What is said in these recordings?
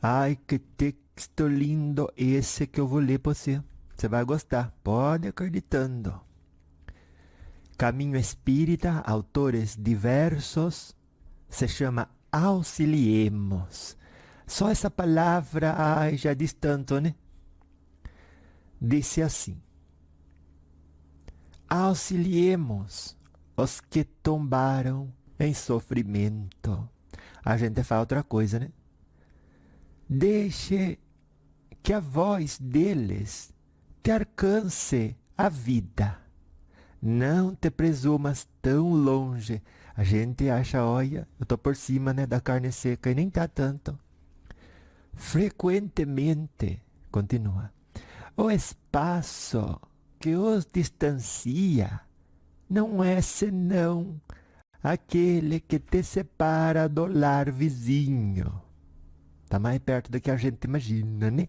Ai, que texto lindo esse que eu vou ler para você. Você vai gostar, pode acreditando. Caminho Espírita, autores diversos, se chama Auxiliemos. Só essa palavra, ai, já diz tanto, né? Disse assim: auxiliemos os que tombaram em sofrimento. A gente fala outra coisa, né? Deixe que a voz deles te alcance a vida. Não te presumas tão longe. A gente acha, olha, eu tô por cima, né, da carne seca, e nem tá tanto. Frequentemente, continua, o espaço que os distancia não é senão aquele que te separa do lar vizinho. Tá mais perto do que a gente imagina, né?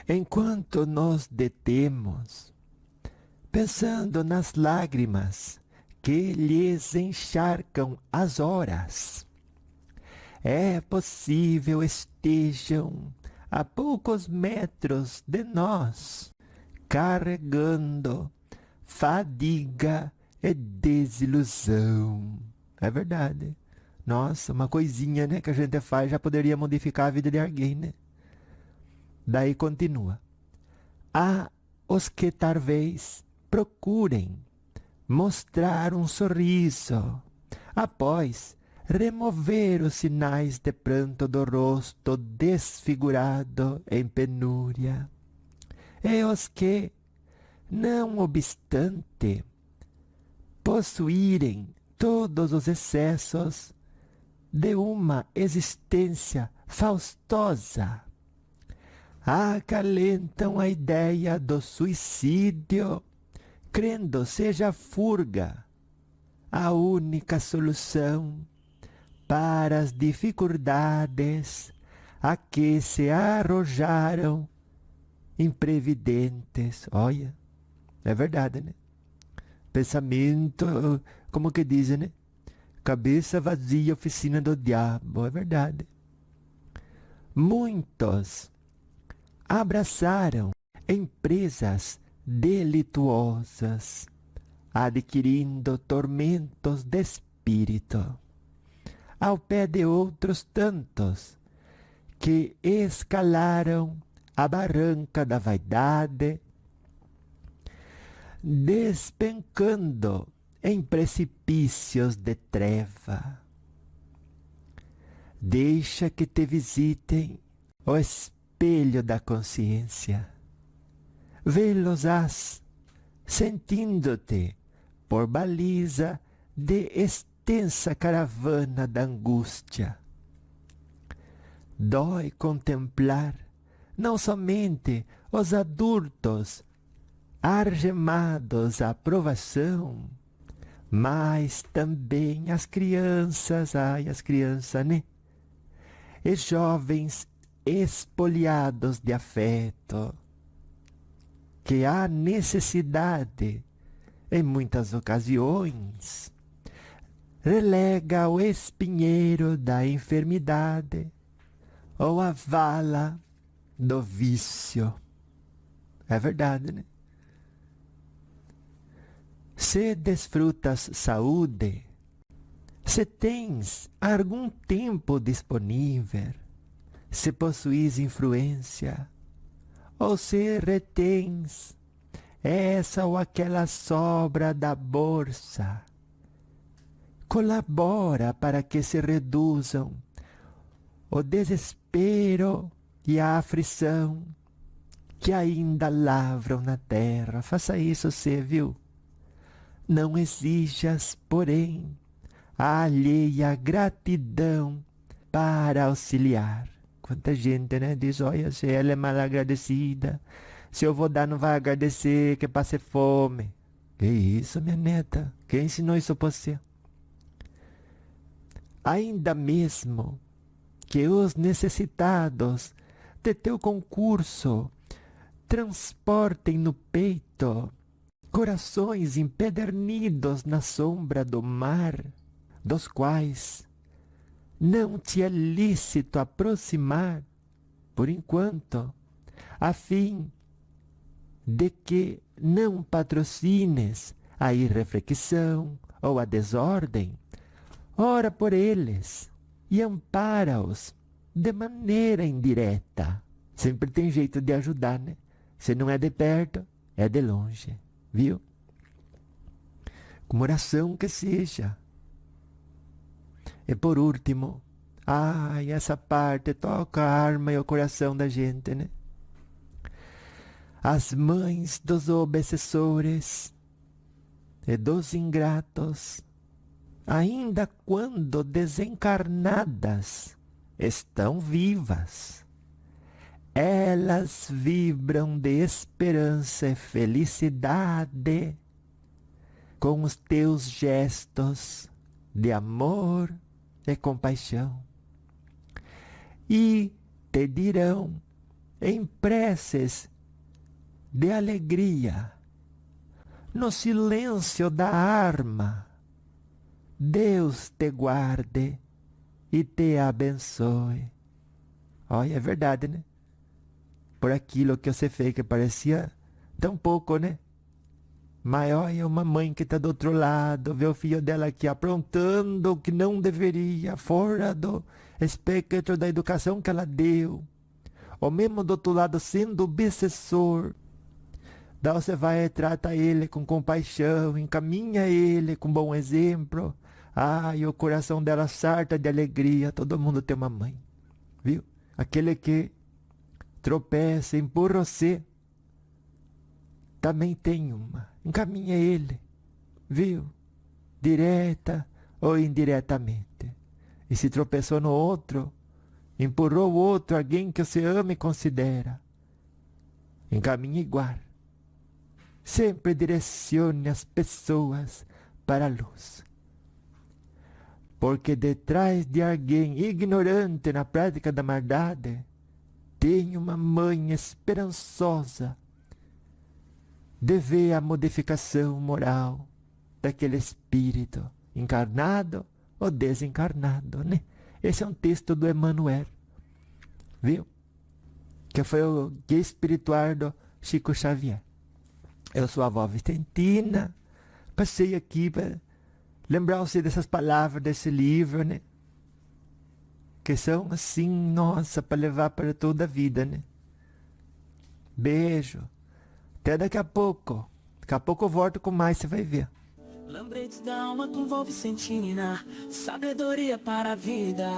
Enquanto nos detemos, pensando nas lágrimas que lhes encharcam as horas, é possível estejam a poucos metros de nós, carregando fadiga e desilusão. É verdade. Nossa, uma coisinha, né, que a gente faz já poderia modificar a vida de alguém, né? Daí continua. Há os que talvez procurem mostrar um sorriso após remover os sinais de pranto do rosto desfigurado em penúria. E os que, não obstante possuírem todos os excessos de uma existência faustosa, acalentam a ideia do suicídio, crendo seja a furga a única solução para as dificuldades a que se arrojaram imprevidentes. Olha, é verdade, né? Pensamento, como que dizem, né? Cabeça vazia, oficina do diabo. É verdade. Muitos abraçaram empresas delituosas, adquirindo tormentos de espírito, ao pé de outros tantos que escalaram a barranca da vaidade, despencando em precipícios de treva. Deixa que te visitem o espelho da consciência. Vê-los-ás sentindo-te por baliza de extensa caravana da angústia. Dói contemplar não somente os adultos argemados à provação, mas também as crianças, ai, as crianças, né? E jovens espoliados de afeto, que há necessidade, em muitas ocasiões, relega ao espinheiro da enfermidade ou a vala do vício. É verdade, né? Se desfrutas saúde, se tens algum tempo disponível, se possuis influência, ou se retens essa ou aquela sobra da bolsa, colabora para que se reduzam o desespero e a aflição que ainda lavram na terra. Faça isso, você, viu? Não exijas, porém, a alheia gratidão para auxiliar. Quanta gente, né, diz, olha, se ela é mal agradecida, se eu vou dar não vai agradecer, que passe fome. Que isso, minha neta? Quem ensinou isso pra você? Ainda mesmo que os necessitados de teu concurso transportem no peito corações empedernidos na sombra do mar, dos quais não te é lícito aproximar, por enquanto, a fim de que não patrocines a irreflexão ou a desordem, ora por eles e ampara-os de maneira indireta. Sempre tem jeito de ajudar, né? Se não é de perto, é de longe, viu? Com oração que seja. E por último, essa parte toca a alma e o coração da gente, né? As mães dos obsessores e dos ingratos, ainda quando desencarnadas, estão vivas. Elas vibram de esperança e felicidade com os teus gestos de amor e compaixão. E te dirão em preces de alegria, no silêncio da arma, Deus te guarde e te abençoe. Olha, é verdade, né? Por aquilo que você fez que parecia tão pouco, né? Mas olha, uma mãe que está do outro lado, vê o filho dela aqui aprontando o que não deveria, fora do espectro da educação que ela deu. Ou mesmo do outro lado sendo obsessor. Daí você vai e trata ele com compaixão, encaminha ele com bom exemplo. E o coração dela sarta de alegria. Todo mundo tem uma mãe, viu? Aquele que tropeça, empurra você, também tem uma. Encaminha ele, viu? Direta ou indiretamente. E se tropeçou no outro, empurrou o outro, alguém que você ama e considera, encaminha igual. Sempre direcione as pessoas para a luz. Porque detrás de alguém ignorante na prática da maldade, tem uma mãe esperançosa de ver a modificação moral daquele espírito encarnado ou desencarnado, né? Esse é um texto do Emmanuel, viu? Que foi o guia espiritual do Chico Xavier. Eu sou a avó Vicentina, passei aqui para lembrar você dessas palavras desse livro, né? Que são assim, nossa, para levar para toda a vida, né? Beijo. Até daqui a pouco. Daqui a pouco eu volto com mais, você vai ver. Lembretes da alma com vó Vicentina, sabedoria para a vida.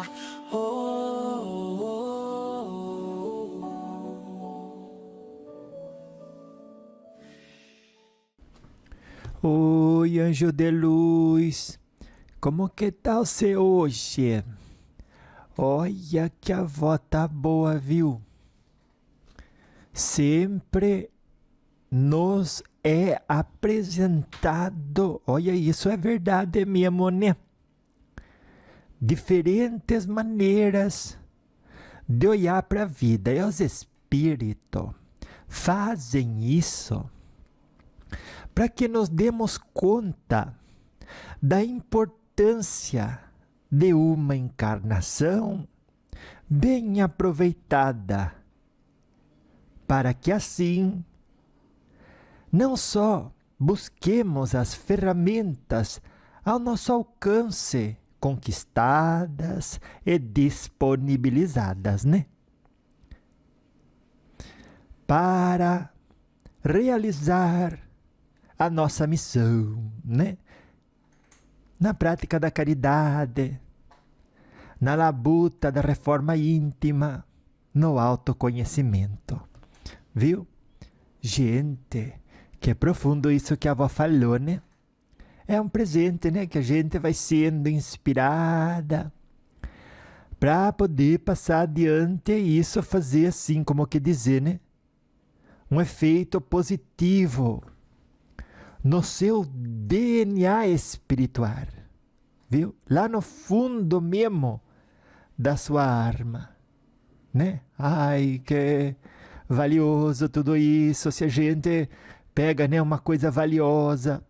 Oh, oh, oh, oh. Oi, anjo de luz. Como que tá você hoje? Olha que a avó tá boa, viu? Sempre nos é apresentado, olha, isso é verdade mesmo, né? Diferentes maneiras de olhar para a vida. E os espíritos fazem isso para que nos demos conta da importância de uma encarnação bem aproveitada, para que assim não só busquemos as ferramentas ao nosso alcance, conquistadas e disponibilizadas, né? Para realizar a nossa missão, né? Na prática da caridade, na labuta da reforma íntima, no autoconhecimento. Viu? Gente, que profundo isso que a avó falou, né? É um presente, né? Que a gente vai sendo inspirada para poder passar adiante e isso fazer assim, como que dizer, né? Um efeito positivo no seu DNA espiritual, viu? Lá no fundo mesmo da sua alma, né? Ai, que valioso tudo isso, se a gente pega, né, uma coisa valiosa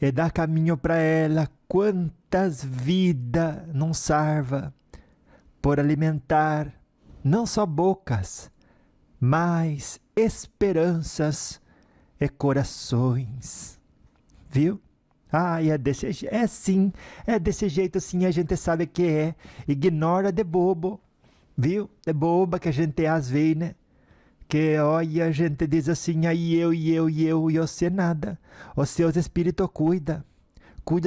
e dá caminho para ela, quantas vidas não sarva por alimentar não só bocas, mas esperanças e corações. Viu? É desse jeito. É desse jeito sim, a gente sabe que é. Ignora de bobo. Viu? É boba que a gente é às vezes, né? Que olha, a gente diz assim, aí e você nada. Os seus espíritos cuida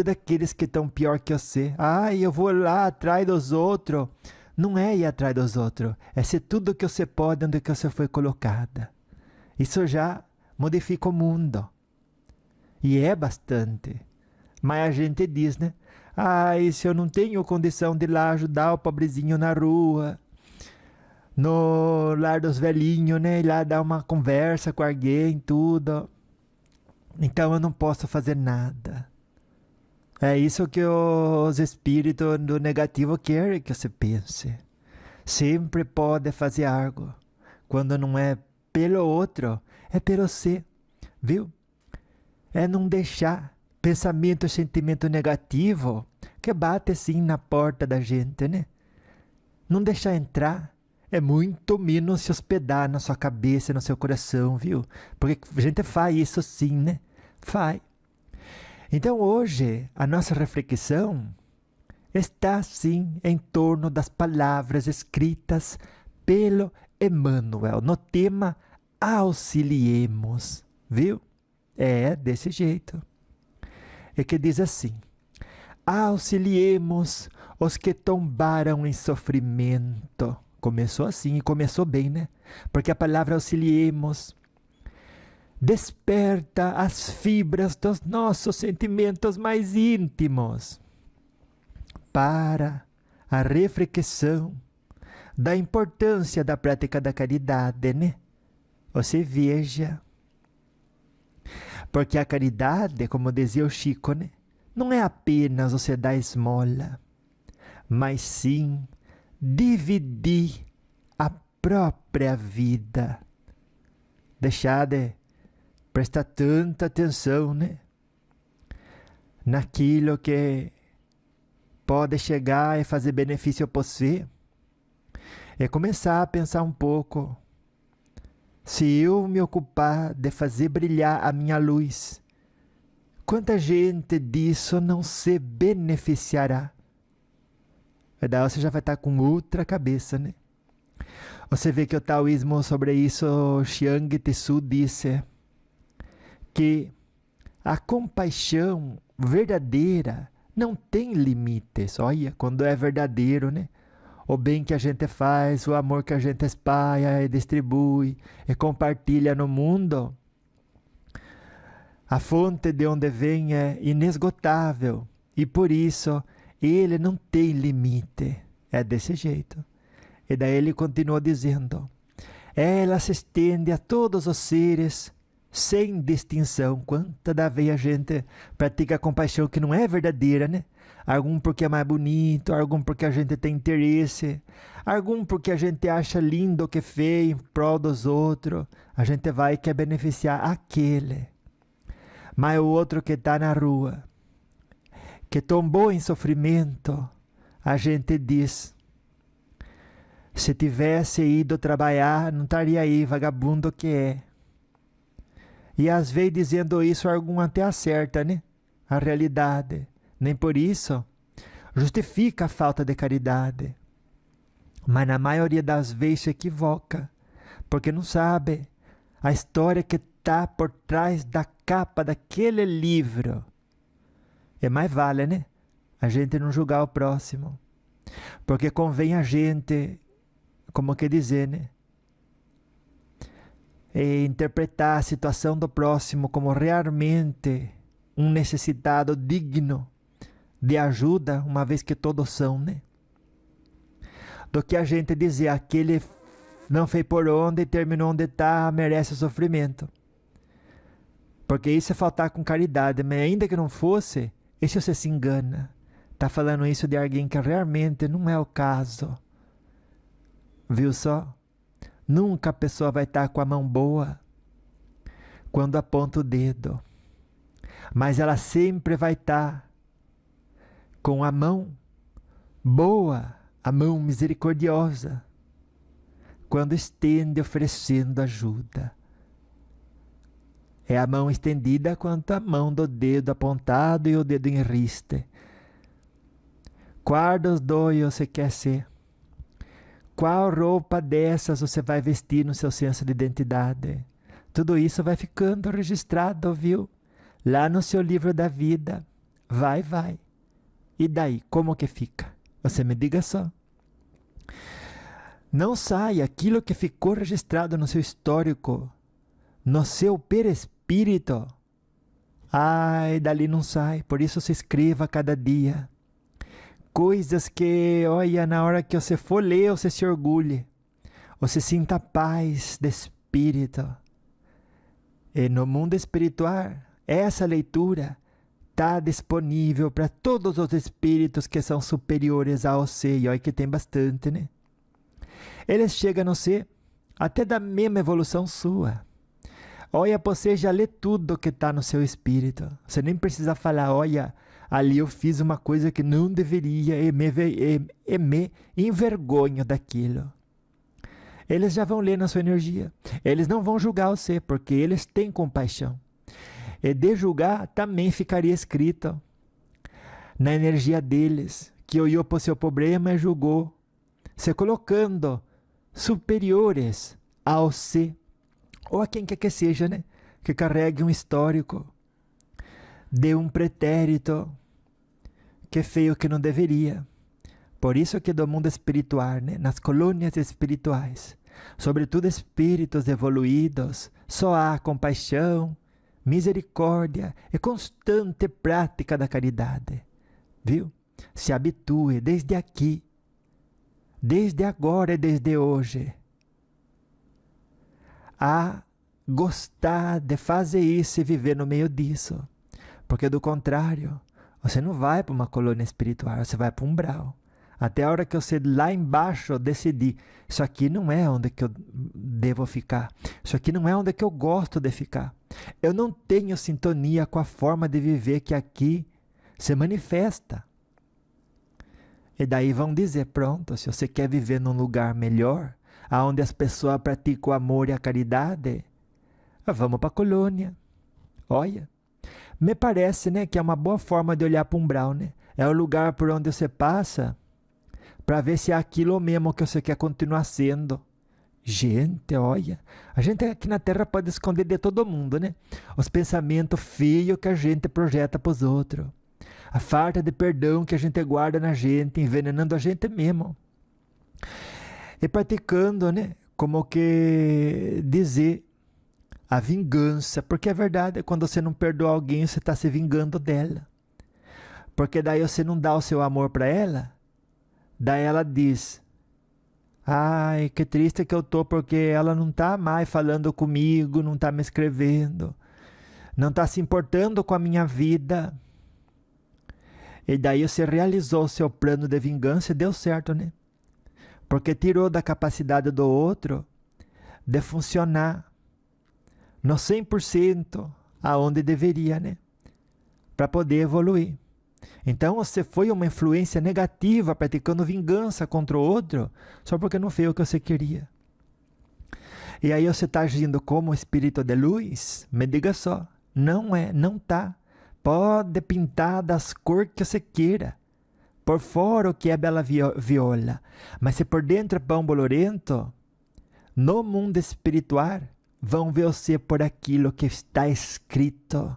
daqueles que estão pior que você. Eu vou lá atrás dos outros. Não é ir atrás dos outros, é ser tudo que você pode onde que você foi colocada. Isso já modifica o mundo. E é bastante. Mas a gente diz, né? Se eu não tenho condição de ir lá ajudar o pobrezinho na rua, no lar dos velhinhos, né? Ir lá dar uma conversa com alguém, tudo. Então eu não posso fazer nada. É isso que os espíritos do negativo querem que você pense. Sempre pode fazer algo. Quando não é pelo outro, é pelo você. Viu? É não deixar pensamento, sentimento negativo que bate assim na porta da gente, né? Não deixar entrar. É muito menos se hospedar na sua cabeça, no seu coração, viu? Porque a gente faz isso sim, né? Faz. Então hoje a nossa reflexão está sim em torno das palavras escritas pelo Emmanuel no tema auxiliemos, viu? É desse jeito. É que diz assim: auxiliemos os que tombaram em sofrimento. Começou assim e começou bem, né? Porque a palavra auxiliemos desperta as fibras dos nossos sentimentos mais íntimos para a reflexão da importância da prática da caridade, né? Você veja. Porque a caridade, como dizia o Chico, né? Não é apenas você dar esmola, mas sim dividir a própria vida. Deixar de prestar tanta atenção, né? Naquilo que pode chegar e fazer benefício para você. É começar a pensar um pouco. Se eu me ocupar de fazer brilhar a minha luz, quanta gente disso não se beneficiará? Daí você já vai estar com outra cabeça, né? Você vê que o taoísmo sobre isso, Chiang Tzu disse que a compaixão verdadeira não tem limites. Olha, quando é verdadeiro, né? O bem que a gente faz, o amor que a gente espalha e distribui e compartilha no mundo, a fonte de onde vem é inesgotável e por isso ele não tem limite. É desse jeito. E daí ele continua dizendo: ela se estende a todos os seres sem distinção. Quanta da vez a gente pratica compaixão que não é verdadeira, né? Algum porque é mais bonito, algum porque a gente tem interesse, algum porque a gente acha lindo o que feio em prol dos outros. A gente vai e quer beneficiar aquele. Mas o outro que está na rua, que tombou em sofrimento, a gente diz: se tivesse ido trabalhar, não estaria aí, vagabundo que é. E às vezes dizendo isso, algum até acerta, né? A realidade. Nem por isso justifica a falta de caridade. Mas na maioria das vezes se equivoca, porque não sabe a história que está por trás da capa daquele livro. É mais vale, né? A gente não julgar o próximo. Porque convém a gente, como que dizer, né? Interpretar a situação do próximo como realmente um necessitado digno de ajuda, uma vez que todos são, né? Do que a gente dizer, aquele não fez por onde e terminou onde está, merece sofrimento. Porque isso é faltar com caridade, mas ainda que não fosse, isso você se engana. Está falando isso de alguém que realmente não é o caso. Viu só? Nunca a pessoa vai estar com a mão boa quando aponta o dedo. Mas ela sempre vai estar com a mão boa, a mão misericordiosa, quando estende oferecendo ajuda. É a mão estendida quanto a mão do dedo apontado e o dedo em riste. Qual dos dois você quer ser? Qual roupa dessas você vai vestir no seu senso de identidade? Tudo isso vai ficando registrado, viu? Lá no seu livro da vida. Vai. E daí, como que fica? Você me diga só. Não sai aquilo que ficou registrado no seu histórico, no seu perispírito. Ai, dali não sai. Por isso se escreva a cada dia. Coisas que, olha, na hora que você for ler, você se orgulhe. Você sinta paz de espírito. E no mundo espiritual, essa leitura está disponível para todos os espíritos que são superiores a você. E olha que tem bastante, né? Eles chegam a você até da mesma evolução sua. Olha, você já lê tudo que está no seu espírito. Você nem precisa falar, olha, ali eu fiz uma coisa que não deveria e me envergonho daquilo. Eles já vão ler na sua energia. Eles não vão julgar você, porque eles têm compaixão. E de julgar também ficaria escrito na energia deles, que olhou para o seu problema e julgou, se colocando superiores ao ser, ou a quem quer que seja, né? Que carregue um histórico de um pretérito que feio que não deveria. Por isso que do mundo espiritual, né? Nas colônias espirituais, sobretudo espíritos evoluídos, só há compaixão, misericórdia e constante prática da caridade. Viu? Se habitue desde aqui, desde agora e desde hoje, a gostar de fazer isso e viver no meio disso. Porque do contrário, você não vai para uma colônia espiritual, você vai para um umbral. Até a hora que você lá embaixo decidir, isso aqui não é onde que eu devo ficar. Isso aqui não é onde que eu gosto de ficar. Eu não tenho sintonia com a forma de viver que aqui se manifesta. E daí vão dizer, pronto, se você quer viver num lugar melhor, onde as pessoas praticam o amor e a caridade, vamos para a colônia. Olha, me parece, né, que é uma boa forma de olhar para o umbral, né? É o lugar por onde você passa para ver se é aquilo mesmo que você quer continuar sendo. Gente, olha, a gente aqui na Terra pode esconder de todo mundo, né? Os pensamentos feios que a gente projeta para os outros. A falta de perdão que a gente guarda na gente, envenenando a gente mesmo. E praticando, né? Como que dizer a vingança. Porque é verdade, quando você não perdoa alguém, você está se vingando dela. Porque daí você não dá o seu amor para ela. Daí ela diz, ai, que triste que eu tô, porque ela não está mais falando comigo, não está me escrevendo, não está se importando com a minha vida. E daí você realizou o seu plano de vingança e deu certo, né? Porque tirou da capacidade do outro de funcionar no 100% aonde deveria, né? Para poder evoluir. Então você foi uma influência negativa praticando vingança contra o outro só porque não fez o que você queria. E aí você está agindo como espírito de luz? Me diga só, não é, não está. Pode pintar das cores que você queira. Por fora o que é bela viola, mas se por dentro é pão bolorento, no mundo espiritual vão ver você por aquilo que está escrito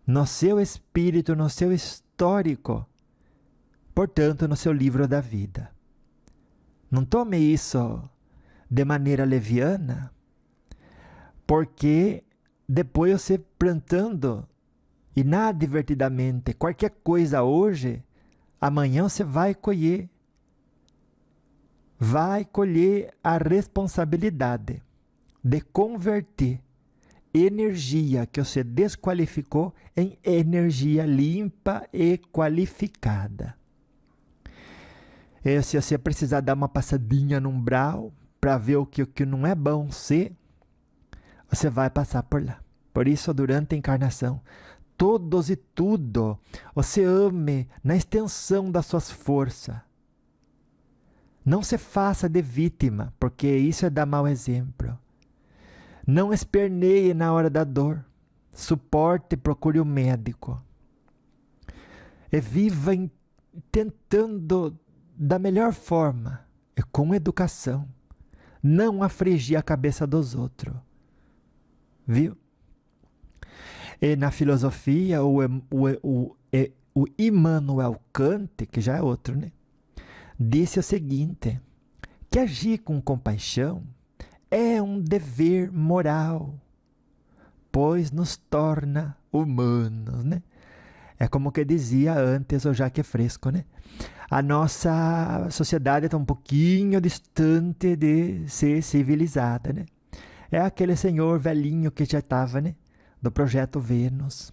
no seu espírito, no seu histórico, portanto no seu livro da vida. Não tome isso de maneira leviana, porque depois você plantando inadvertidamente qualquer coisa hoje, amanhã você vai colher a responsabilidade de converter energia que você desqualificou em energia limpa e qualificada. E se você precisar dar uma passadinha no umbral para ver o que não é bom ser, você vai passar por lá. Por isso, durante a encarnação, todos e tudo. Você ame na extensão das suas forças. Não se faça de vítima, porque isso é dar mau exemplo. Não esperneie na hora da dor. Suporte e procure o médico. E viva tentando da melhor forma e com educação. Não afligir a cabeça dos outros. Viu? E na filosofia, o Immanuel Kant, que já é outro, né? Disse o seguinte, que agir com compaixão é um dever moral, pois nos torna humanos, né? É como que dizia antes o Jacques Fresco, né? A nossa sociedade está um pouquinho distante de ser civilizada, né? É aquele senhor velhinho que já estava, né? Do projeto Vênus.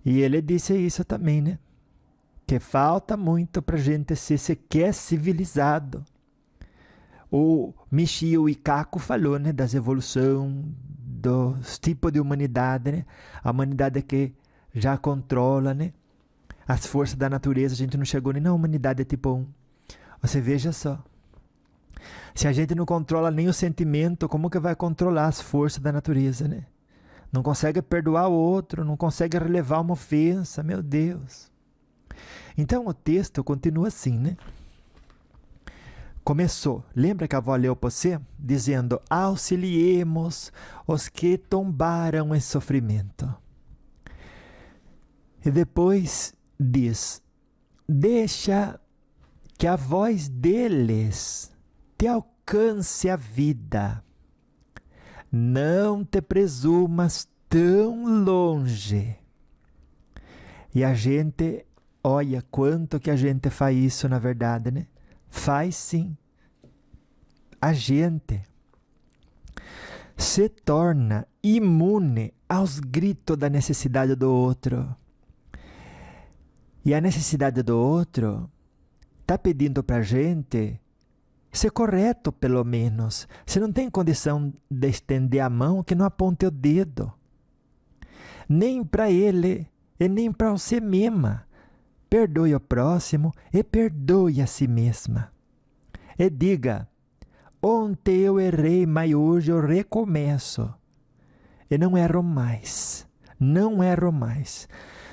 E ele disse isso também, né? Que falta muito para a gente ser sequer civilizado. O Michio Ikaku falou, né? Das evolução, dos tipos de humanidade, né? A humanidade que já controla, né? As forças da natureza, a gente não chegou nem na humanidade tipo 1. Você veja só. Se a gente não controla nem o sentimento, como que vai controlar as forças da natureza, né? Não consegue perdoar o outro, não consegue relevar uma ofensa, meu Deus. Então o texto continua assim, né? Começou, lembra que a avó leu para você? Dizendo, auxiliemos os que tombaram em sofrimento. E depois diz, deixa que a voz deles te alcance a vida. Não te presumas tão longe. E a gente, olha quanto que a gente faz isso na verdade, né? Faz sim. A gente se torna imune aos gritos da necessidade do outro. E a necessidade do outro está pedindo para a gente ser correto, pelo menos. Se não tem condição de estender a mão, que não aponte o dedo. Nem para ele e nem para você mesma. Perdoe o próximo e perdoe a si mesma. E diga, ontem eu errei, mas hoje eu recomeço. E não erro mais. Não erro mais.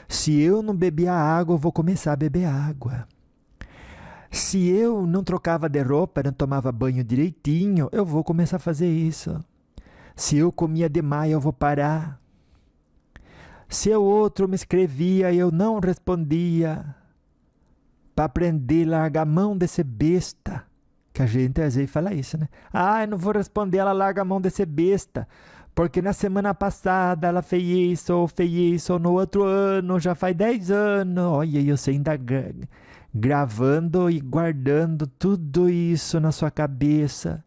Se eu não bebia água, eu vou começar a beber água. Se eu não trocava de roupa, não tomava banho direitinho, eu vou começar a fazer isso. Se eu comia demais, eu vou parar. Se o outro me escrevia e eu não respondia, para aprender a largar a mão desse besta, que a gente às vezes fala isso, né? Ah, eu não vou responder, ela larga a mão desse besta, porque na semana passada ela fez isso, ou no outro ano, já faz 10 anos. Olha, eu sei ainda gravando e guardando tudo isso na sua cabeça.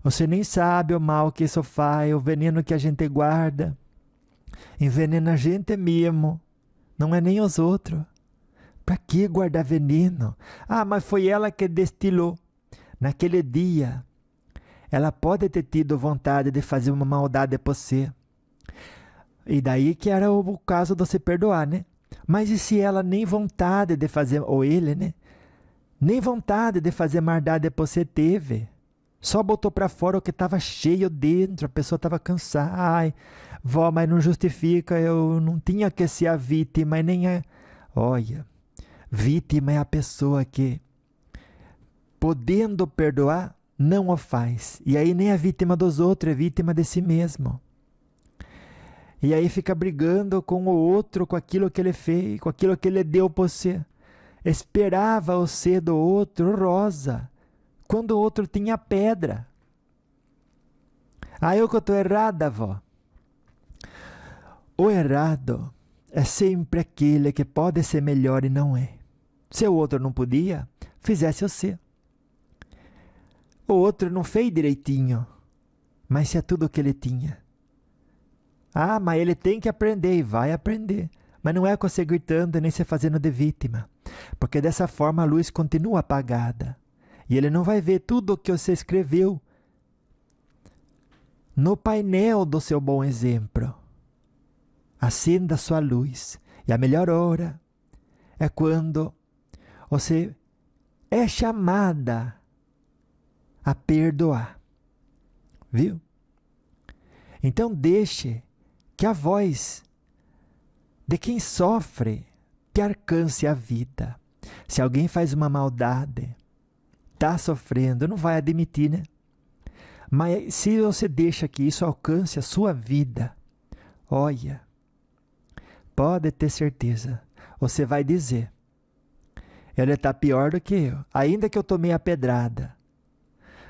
Você nem sabe o mal que isso faz, o veneno que a gente guarda. Envenena a gente mesmo, não é nem os outros. Para que guardar veneno? Ah, mas foi ela que destilou. Naquele dia, ela pode ter tido vontade de fazer uma maldade por você. E daí que era o caso de você perdoar, né? Mas e se ela nem vontade de fazer, ou ele, né? Nem vontade de fazer maldade por você teve. Só botou para fora o que estava cheio dentro, a pessoa estava cansada. Ai, vó, mas não justifica, eu não tinha que ser a vítima, e nem a... Olha, vítima é a pessoa que, podendo perdoar, não o faz. E aí nem é vítima dos outros, é vítima de si mesmo. E aí fica brigando com o outro, com aquilo que ele fez, com aquilo que ele deu para você. Esperava o ser do outro rosa, quando o outro tinha pedra. Ah, eu que estou errada, vó. O errado é sempre aquele que pode ser melhor e não é. Se o outro não podia, fizesse você. O outro não fez direitinho, mas se é tudo o que ele tinha. Ah, mas ele tem que aprender e vai aprender. Mas não é com você gritando nem se fazendo de vítima. Porque dessa forma a luz continua apagada. E ele não vai ver tudo o que você escreveu no painel do seu bom exemplo. acenda a sua luz. E a melhor hora é quando você é chamada a perdoar. Viu? Então deixe que a voz de quem sofre te alcance a vida. Se alguém faz uma maldade, está sofrendo, não vai admitir, né? Mas se você deixa que isso alcance a sua vida, olha, pode ter certeza, você vai dizer, ele está pior do que eu. Ainda que eu tomei a pedrada,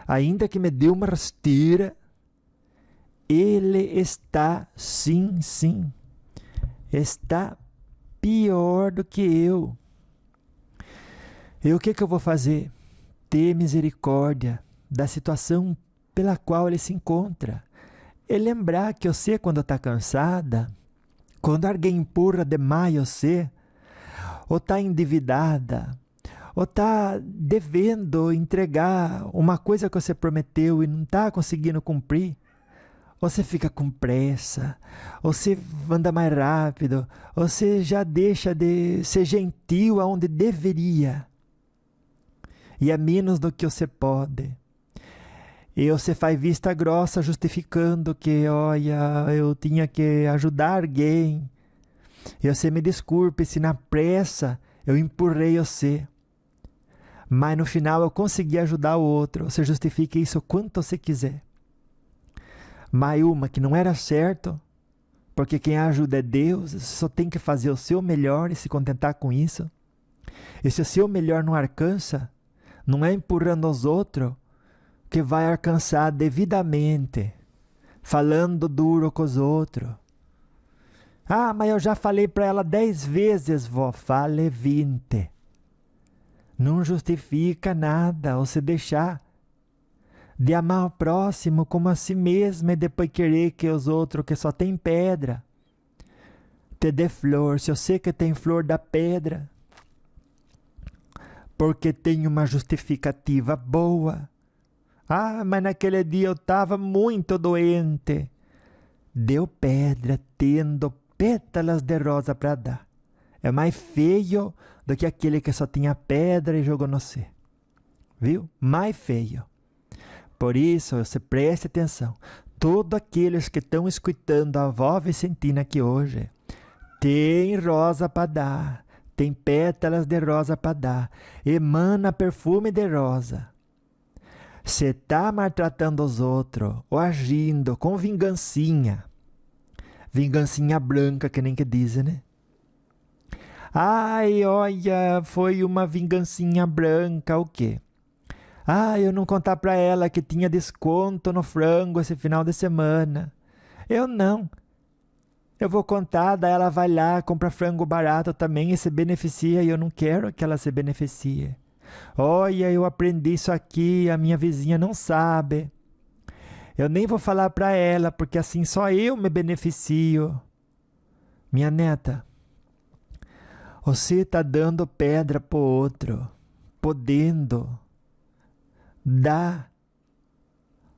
ainda que me deu uma rasteira, ele está, sim, está pior do que eu. E o que eu vou fazer? Ter misericórdia da situação pela qual ele se encontra. E lembrar que você, quando está cansada, quando alguém empurra demais você, ou está endividada, ou está devendo entregar uma coisa que você prometeu e não está conseguindo cumprir, você fica com pressa, você anda mais rápido, você já deixa de ser gentil aonde deveria, e é menos do que você pode. E você faz vista grossa justificando que, olha, eu tinha que ajudar alguém. E você me desculpe se na pressa eu empurrei você. Mas no final eu consegui ajudar o outro. Você justifica isso o quanto você quiser. Mas uma que não era certo, porque quem ajuda é Deus, você só tem que fazer o seu melhor e se contentar com isso. E se o seu melhor não alcança, não é empurrando os outros que vai alcançar devidamente, falando duro com os outros. Ah, mas eu já falei para ela 10 vezes, vó, fale 20. Não justifica nada você deixar de amar o próximo como a si mesmo e depois querer que os outros que só tem pedra te dê flor. Se eu sei que tem flor da pedra, porque tem uma justificativa boa. Ah, mas naquele dia eu estava muito doente. Deu pedra tendo pétalas de rosa para dar. É mais feio do que aquele que só tinha pedra e jogou no você. Viu? Mais feio. Por isso, você preste atenção. Todos aqueles que estão escutando a avó Vicentina aqui hoje, tem rosa para dar. Tem pétalas de rosa para dar. Emana perfume de rosa. Você está maltratando os outros, ou agindo com vingancinha. Vingancinha branca, que nem que dizem, né? Ai, olha, foi uma vingancinha branca, o quê? Ah, eu não contar para ela que tinha desconto no frango esse final de semana. Eu não. Eu vou contar, daí ela vai lá, compra frango barato também e se beneficia, e eu não quero que ela se beneficie. Olha, eu aprendi isso aqui, a minha vizinha não sabe. Eu nem vou falar para ela, porque assim só eu me beneficio. Minha neta, você está dando pedra pro outro, podendo dar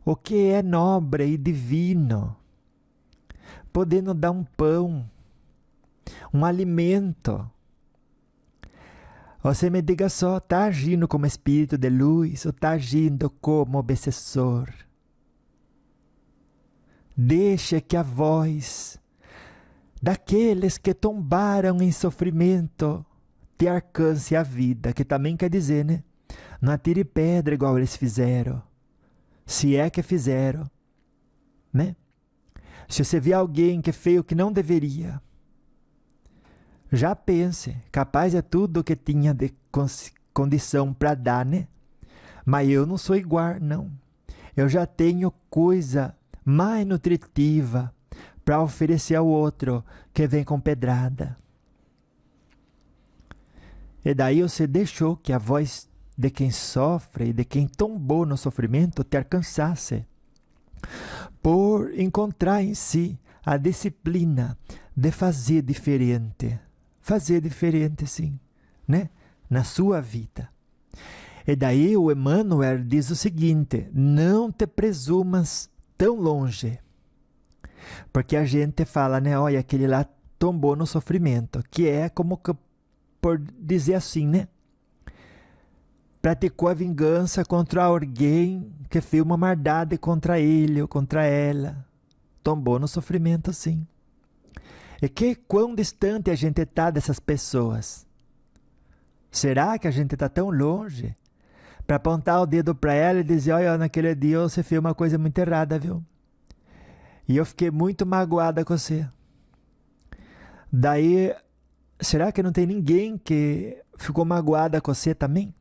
o que é nobre e divino, podendo dar um pão, um alimento. Você me diga só, está agindo como espírito de luz ou está agindo como obsessor? Deixa que a voz daqueles que tombaram em sofrimento te alcance a vida, que também quer dizer, né? Não atire pedra igual eles fizeram, se é que fizeram, né? Se você vê alguém que fez o que não deveria, já pense, capaz é tudo que tinha de condição para dar, né? Mas eu não sou igual, não. Eu já tenho coisa mais nutritiva para oferecer ao outro que vem com pedrada. E daí você deixou que a voz de quem sofre e de quem tombou no sofrimento te alcançasse, por encontrar em si a disciplina de fazer diferente. Fazer diferente, sim, né? Na sua vida. E daí o Emmanuel diz o seguinte: não te presumas tão longe. Porque a gente fala, né? Olha, aquele lá tombou no sofrimento, que é como que, por dizer assim, né? Praticou a vingança contra alguém que fez uma maldade contra ele ou contra ela. Tombou no sofrimento, sim. E que quão distante a gente está dessas pessoas? Será que a gente está tão longe para apontar o dedo para ela e dizer: olha, naquele dia você fez uma coisa muito errada, viu? E eu fiquei muito magoada com você. Daí, será que não tem ninguém que ficou magoada com você também?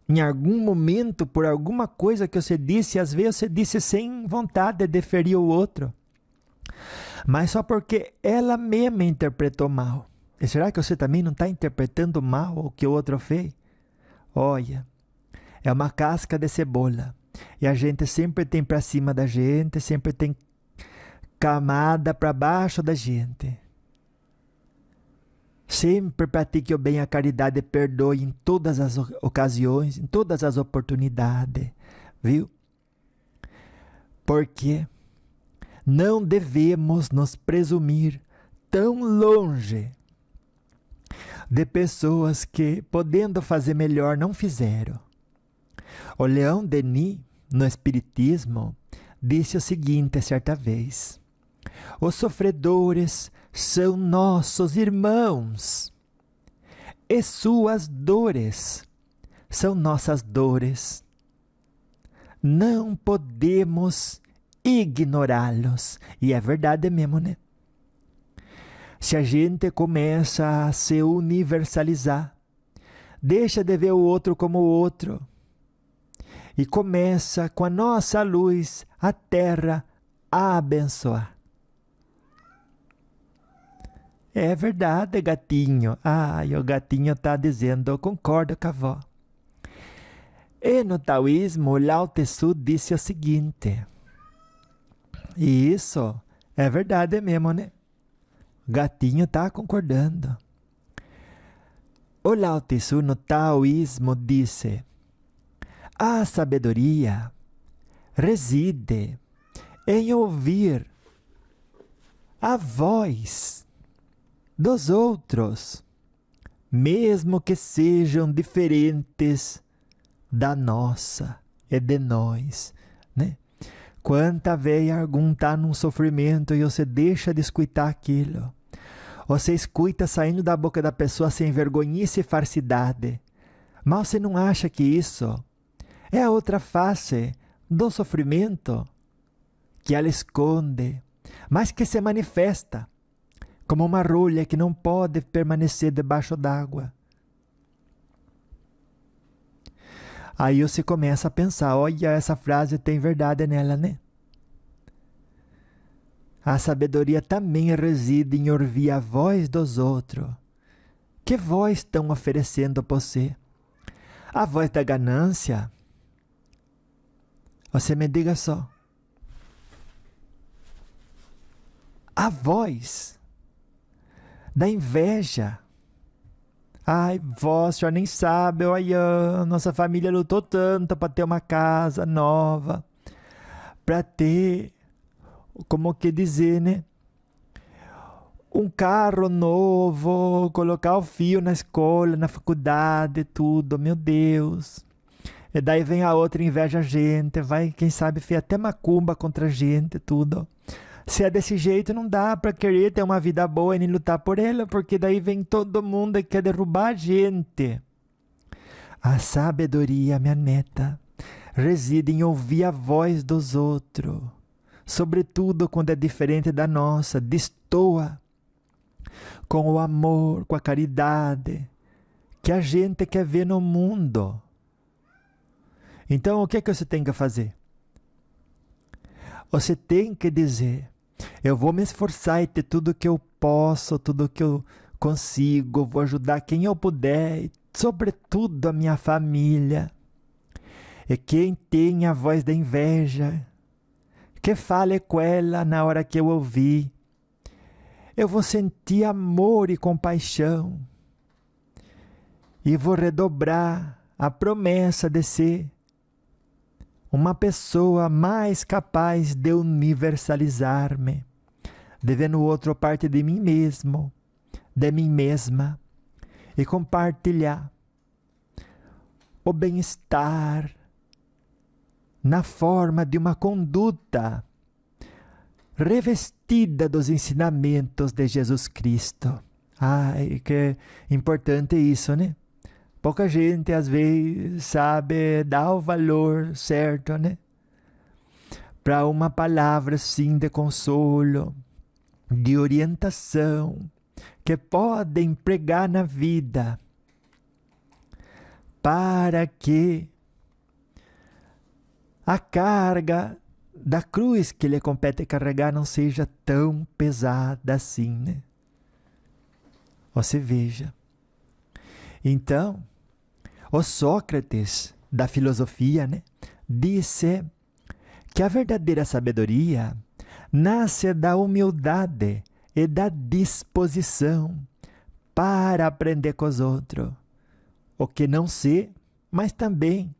Em algum momento, por alguma coisa que você disse, às vezes você disse sem vontade de ferir o outro, mas só porque ela mesma interpretou mal. E será que você também não está interpretando mal o que o outro fez? Olha, é uma casca de cebola. E a gente sempre tem para cima da gente, sempre tem camada para baixo da gente. Sempre pratique o bem, a caridade, perdoe em todas as ocasiões, em todas as oportunidades, viu? Porque não devemos nos presumir tão longe de pessoas que, podendo fazer melhor, não fizeram. O Leão Denis, no Espiritismo, disse o seguinte certa vez: os sofredores são nossos irmãos, e suas dores são nossas dores. Não podemos ignorá-los. E é verdade mesmo, né? Se a gente começa a se universalizar, deixa de ver o outro como o outro, e começa com a nossa luz a terra a abençoar. É verdade, gatinho. E o gatinho está dizendo: eu concordo com a avó. E no taoísmo, Lao Tzu disse o seguinte, e isso é verdade mesmo, né? O gatinho está concordando. O Lao Tzu no taoísmo disse: a sabedoria reside em ouvir a voz dos outros, mesmo que sejam diferentes da nossa e de nós, né? Quanta vez algum está num sofrimento e você deixa de escutar aquilo. Você escuta saindo da boca da pessoa sem vergonhice e falsidade. Mas você não acha que isso é a outra face do sofrimento que ela esconde, mas que se manifesta como uma rolha que não pode permanecer debaixo d'água? Aí você começa a pensar: olha, essa frase tem verdade nela, né? A sabedoria também reside em ouvir a voz dos outros. Que voz estão oferecendo para você? A voz da ganância? Você me diga só. A voz da inveja? Ai, vó, a senhora nem sabe, olha, nossa família lutou tanto para ter uma casa nova, para ter, como que dizer, né? Um carro novo, colocar o filho na escola, na faculdade, tudo, meu Deus. E daí vem a outra, inveja a gente, vai, quem sabe, fez até macumba contra a gente, tudo. Se é desse jeito, não dá para querer ter uma vida boa e nem lutar por ela, porque daí vem todo mundo e quer derrubar a gente. A sabedoria, minha neta, reside em ouvir a voz dos outros, sobretudo quando é diferente da nossa. Destoa com o amor, com a caridade que a gente quer ver no mundo. Então, o que é que você tem que fazer? Você tem que dizer: eu vou me esforçar e ter tudo que eu posso, tudo que eu consigo, vou ajudar quem eu puder, e sobretudo a minha família. E quem tem a voz da inveja, que fale com ela na hora que eu ouvir. Eu vou sentir amor e compaixão. E vou redobrar a promessa de ser uma pessoa mais capaz de universalizar-me, devendo o outro parte de mim mesmo, de mim mesma, e compartilhar o bem-estar na forma de uma conduta revestida dos ensinamentos de Jesus Cristo. Ai, que importante isso, né? Pouca gente, às vezes, sabe dar o valor certo, né? Para uma palavra, sim, de consolo, de orientação, que pode empregar na vida, para que a carga da cruz que lhe compete carregar não seja tão pesada assim, né? Você veja. Então, o Sócrates da filosofia, né, disse que a verdadeira sabedoria nasce da humildade e da disposição para aprender com os outros o que não sei, mas também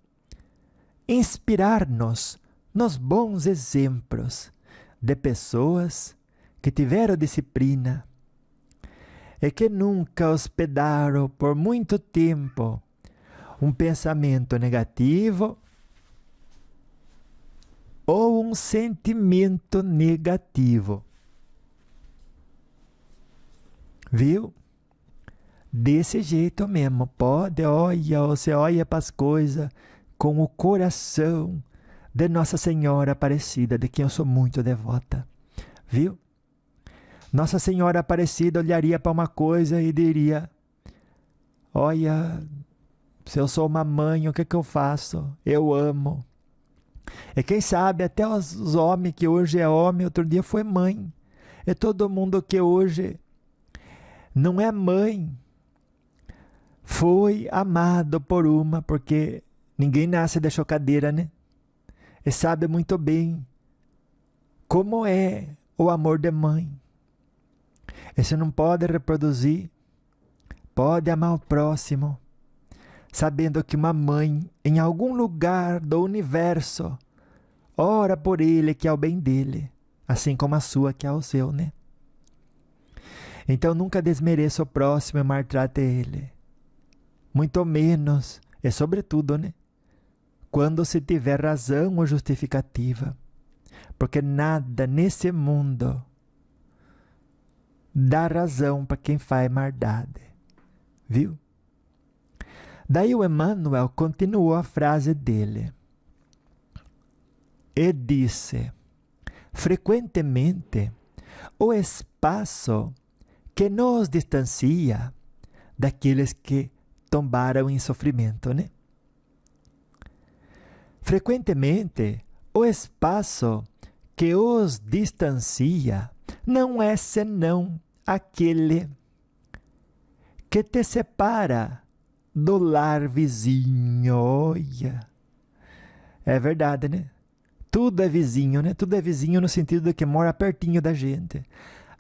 inspirar-nos nos bons exemplos de pessoas que tiveram disciplina e que nunca hospedaram por muito tempo um pensamento negativo ou um sentimento negativo. Viu? Desse jeito mesmo. Pode, você olha para as coisas com o coração de Nossa Senhora Aparecida, de quem eu sou muito devota. Viu? Nossa Senhora Aparecida olharia para uma coisa e diria: olha, se eu sou uma mãe, o que eu faço? Eu amo. E quem sabe até os homens que hoje é homem, outro dia foi mãe. E todo mundo que hoje não é mãe foi amado por uma, porque ninguém nasce da chocadeira, né? E sabe muito bem como é o amor de mãe. E você não pode reproduzir, pode amar o próximo, sabendo que uma mãe em algum lugar do universo ora por ele, que é o bem dele, assim como a sua, que é o seu, né? Então nunca desmereça o próximo e maltrate ele. Muito menos, e sobretudo, né, quando se tiver razão ou justificativa. Porque nada nesse mundo dá razão para quem faz maldade. Viu? Daí o Emmanuel continuou a frase dele. E disse: frequentemente o espaço que nos distancia daqueles que tombaram em sofrimento, né? Frequentemente, o espaço que os distancia não é senão aquele que te separa do lar vizinho. Olha, é verdade, né? Tudo é vizinho, né? Tudo é vizinho no sentido de que mora pertinho da gente.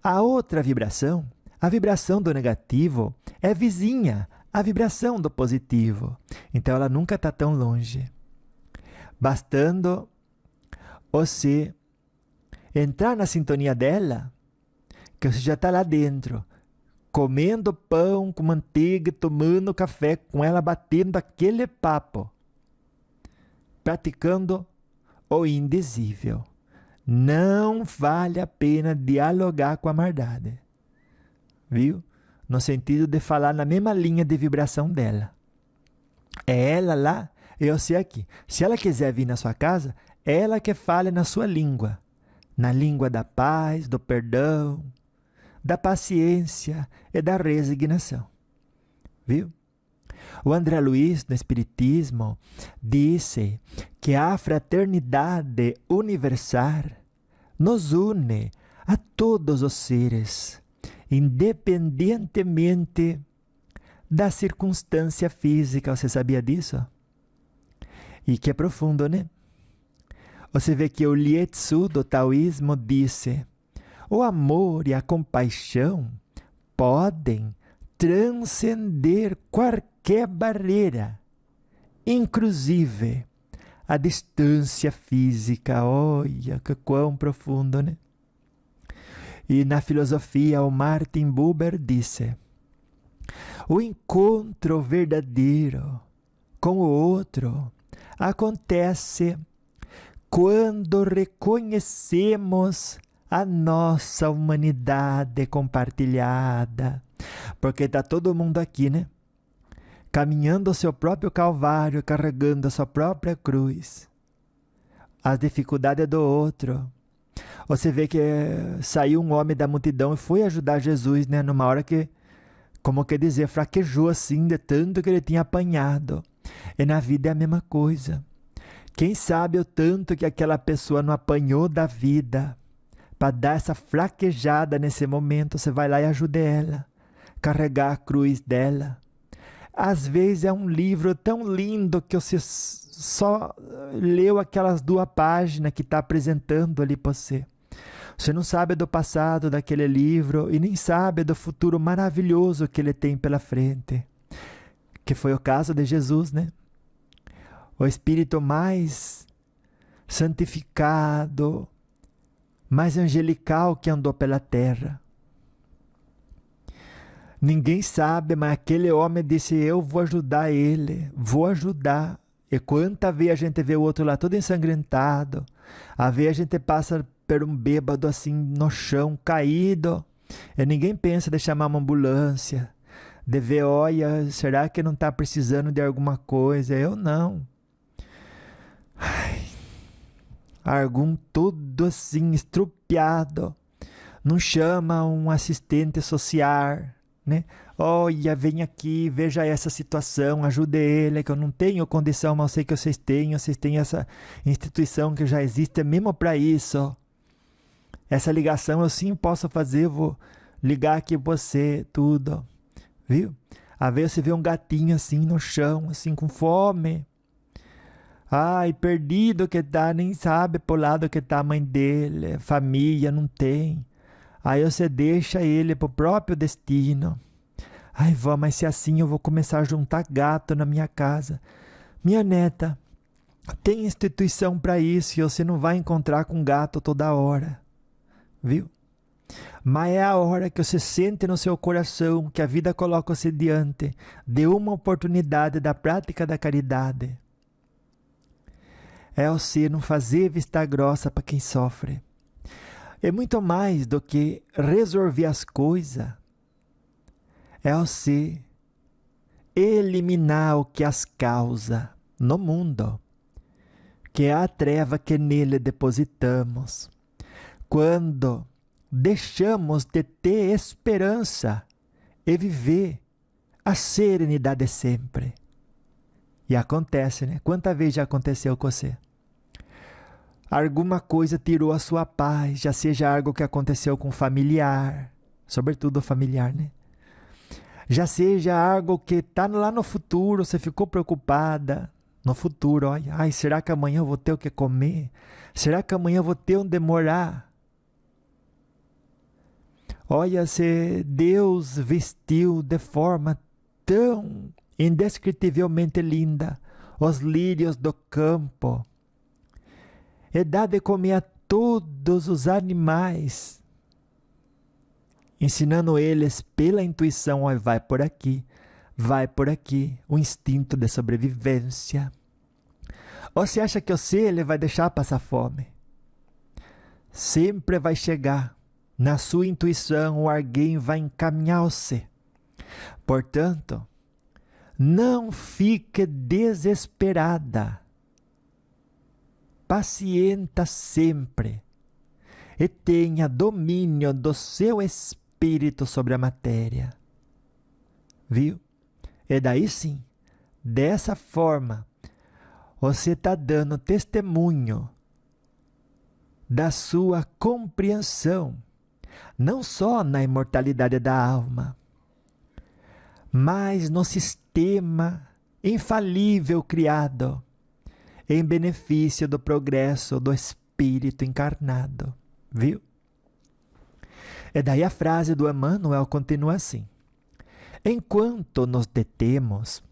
A outra vibração, a vibração do negativo, é vizinha a vibração do positivo. Então ela nunca está tão longe. Bastando você entrar na sintonia dela, que você já está lá dentro, comendo pão com manteiga, tomando café com ela, batendo aquele papo, praticando o indizível. Não vale a pena dialogar com a maldade. Viu? No sentido de falar na mesma linha de vibração dela. É ela lá, eu sei aqui. Se ela quiser vir na sua casa, é ela que fale na sua língua. Na língua da paz, do perdão, da paciência e da resignação. Viu? O André Luiz, no Espiritismo, disse que a fraternidade universal nos une a todos os seres, independentemente da circunstância física. Você sabia disso? E que é profundo, né? Você vê que o Lietsu do taoísmo disse: o amor e a compaixão podem transcender qualquer barreira, inclusive a distância física. Olha, que quão profundo, né? E na filosofia, o Martin Buber disse: o encontro verdadeiro com o outro acontece quando reconhecemos a nossa humanidade compartilhada. Porque está todo mundo aqui, né? Caminhando o seu próprio calvário, carregando a sua própria cruz. As dificuldades do outro. Você vê que saiu um homem da multidão e foi ajudar Jesus, né? Numa hora que, como quer dizer, fraquejou assim, de tanto que ele tinha apanhado. E na vida é a mesma coisa. Quem sabe o tanto que aquela pessoa não apanhou da vida, para dar essa fraquejada nesse momento, você vai lá e ajuda ela, carregar a cruz dela. Às vezes é um livro tão lindo que você só leu aquelas 2 páginas que está apresentando ali para você. Você não sabe do passado daquele livro e nem sabe do futuro maravilhoso que ele tem pela frente. Que foi o caso de Jesus, né? O Espírito mais santificado, mais angelical que andou pela terra. Ninguém sabe, mas aquele homem disse: eu vou ajudar ele, vou ajudar. E quanta vez a gente vê o outro lá todo ensanguentado, a vez a gente passa por um bêbado assim no chão, caído, e ninguém pensa de chamar uma ambulância, de ver, olha, será que não está precisando de alguma coisa? Eu não. Algum todo assim estrupiado, não chama um assistente social, né? Olha, vem aqui, veja essa situação, ajude ele, que eu não tenho condição, mas eu sei que vocês têm essa instituição que já existe mesmo para isso. Essa ligação eu sim posso fazer, vou ligar aqui você, tudo, viu? Às vezes você vê um gatinho assim no chão, assim com fome. Ai, perdido que tá, nem sabe pro lado que tá a mãe dele, família, não tem. Aí você deixa ele pro próprio destino. Ai, vó, mas se assim eu vou começar a juntar gato na minha casa. Minha neta, tem instituição para isso e você não vai encontrar com gato toda hora. Viu? Mas é a hora que você sente no seu coração que a vida coloca você diante de uma oportunidade da prática da caridade. É você não fazer vista grossa para quem sofre. É muito mais do que resolver as coisas. É você eliminar o que as causa no mundo, que é a treva que nele depositamos. Quando deixamos de ter esperança e viver a serenidade sempre. E acontece, né? Quanta vez já aconteceu com você? Alguma coisa tirou a sua paz, já seja algo que aconteceu com familiar, sobretudo familiar, né? Já seja algo que está lá no futuro, você ficou preocupada. No futuro, olha, ai, será que amanhã eu vou ter o que comer? Será que amanhã eu vou ter onde morar? Olha, se Deus vestiu de forma tão indescritivelmente linda os lírios do campo, e dá de comer a todos os animais, ensinando eles pela intuição, ó, vai por aqui, o instinto de sobrevivência. Ou você acha que ele vai deixar passar fome? Sempre vai chegar, na sua intuição, alguém vai encaminhar você. Portanto, não fique desesperada. Pacienta sempre e tenha domínio do seu espírito sobre a matéria. Viu? E daí sim, dessa forma, você está dando testemunho da sua compreensão, não só na imortalidade da alma, mas no sistema infalível criado em benefício do progresso do espírito encarnado, viu? E daí a frase do Emmanuel continua assim: enquanto nos detemos,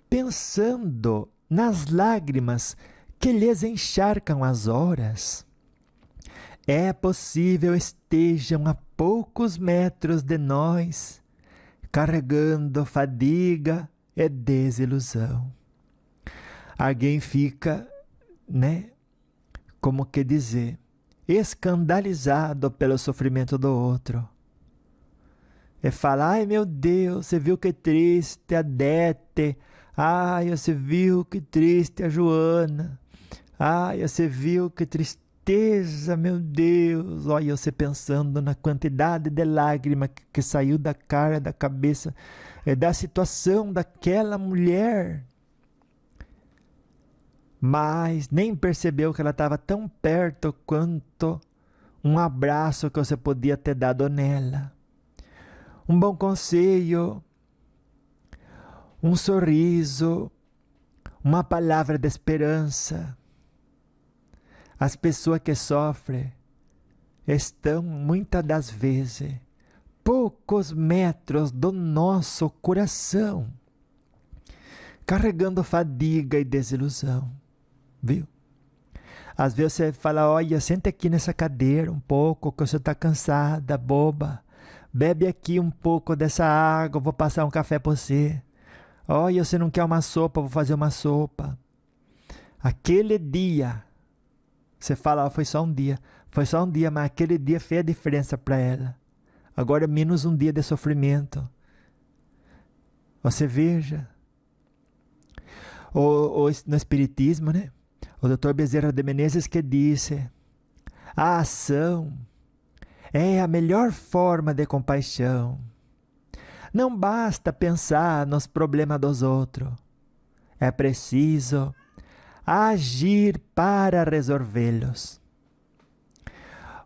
pensando nas lágrimas que lhes encharcam as horas, é possível estejam a poucos metros de nós, carregando fadiga e desilusão. Alguém fica, como que dizer, escandalizado pelo sofrimento do outro. E fala, ai meu Deus, você viu que triste a Dete, ai você viu que triste a Joana, ai você viu que tristeza, meu Deus. Olha você pensando na quantidade de lágrima que saiu da cara, da cabeça, da situação daquela mulher. Mas nem percebeu que ela estava tão perto quanto um abraço que você podia ter dado nela. Um bom conselho, um sorriso, uma palavra de esperança. As pessoas que sofrem estão, muitas das vezes, poucos metros do nosso coração, carregando fadiga e desilusão, viu? Às vezes você fala, olha, senta aqui nessa cadeira um pouco, que você está cansada, boba. Bebe aqui um pouco dessa água, vou passar um café para você. Olha, você não quer uma sopa, vou fazer uma sopa. Aquele dia, você fala, foi só um dia. Foi só um dia, mas aquele dia fez a diferença para ela. Agora menos um dia de sofrimento. Você veja. No Espiritismo, o Dr. Bezerra de Menezes que disse, a ação é a melhor forma de compaixão. Não basta pensar nos problemas dos outros. É preciso agir para resolvê-los.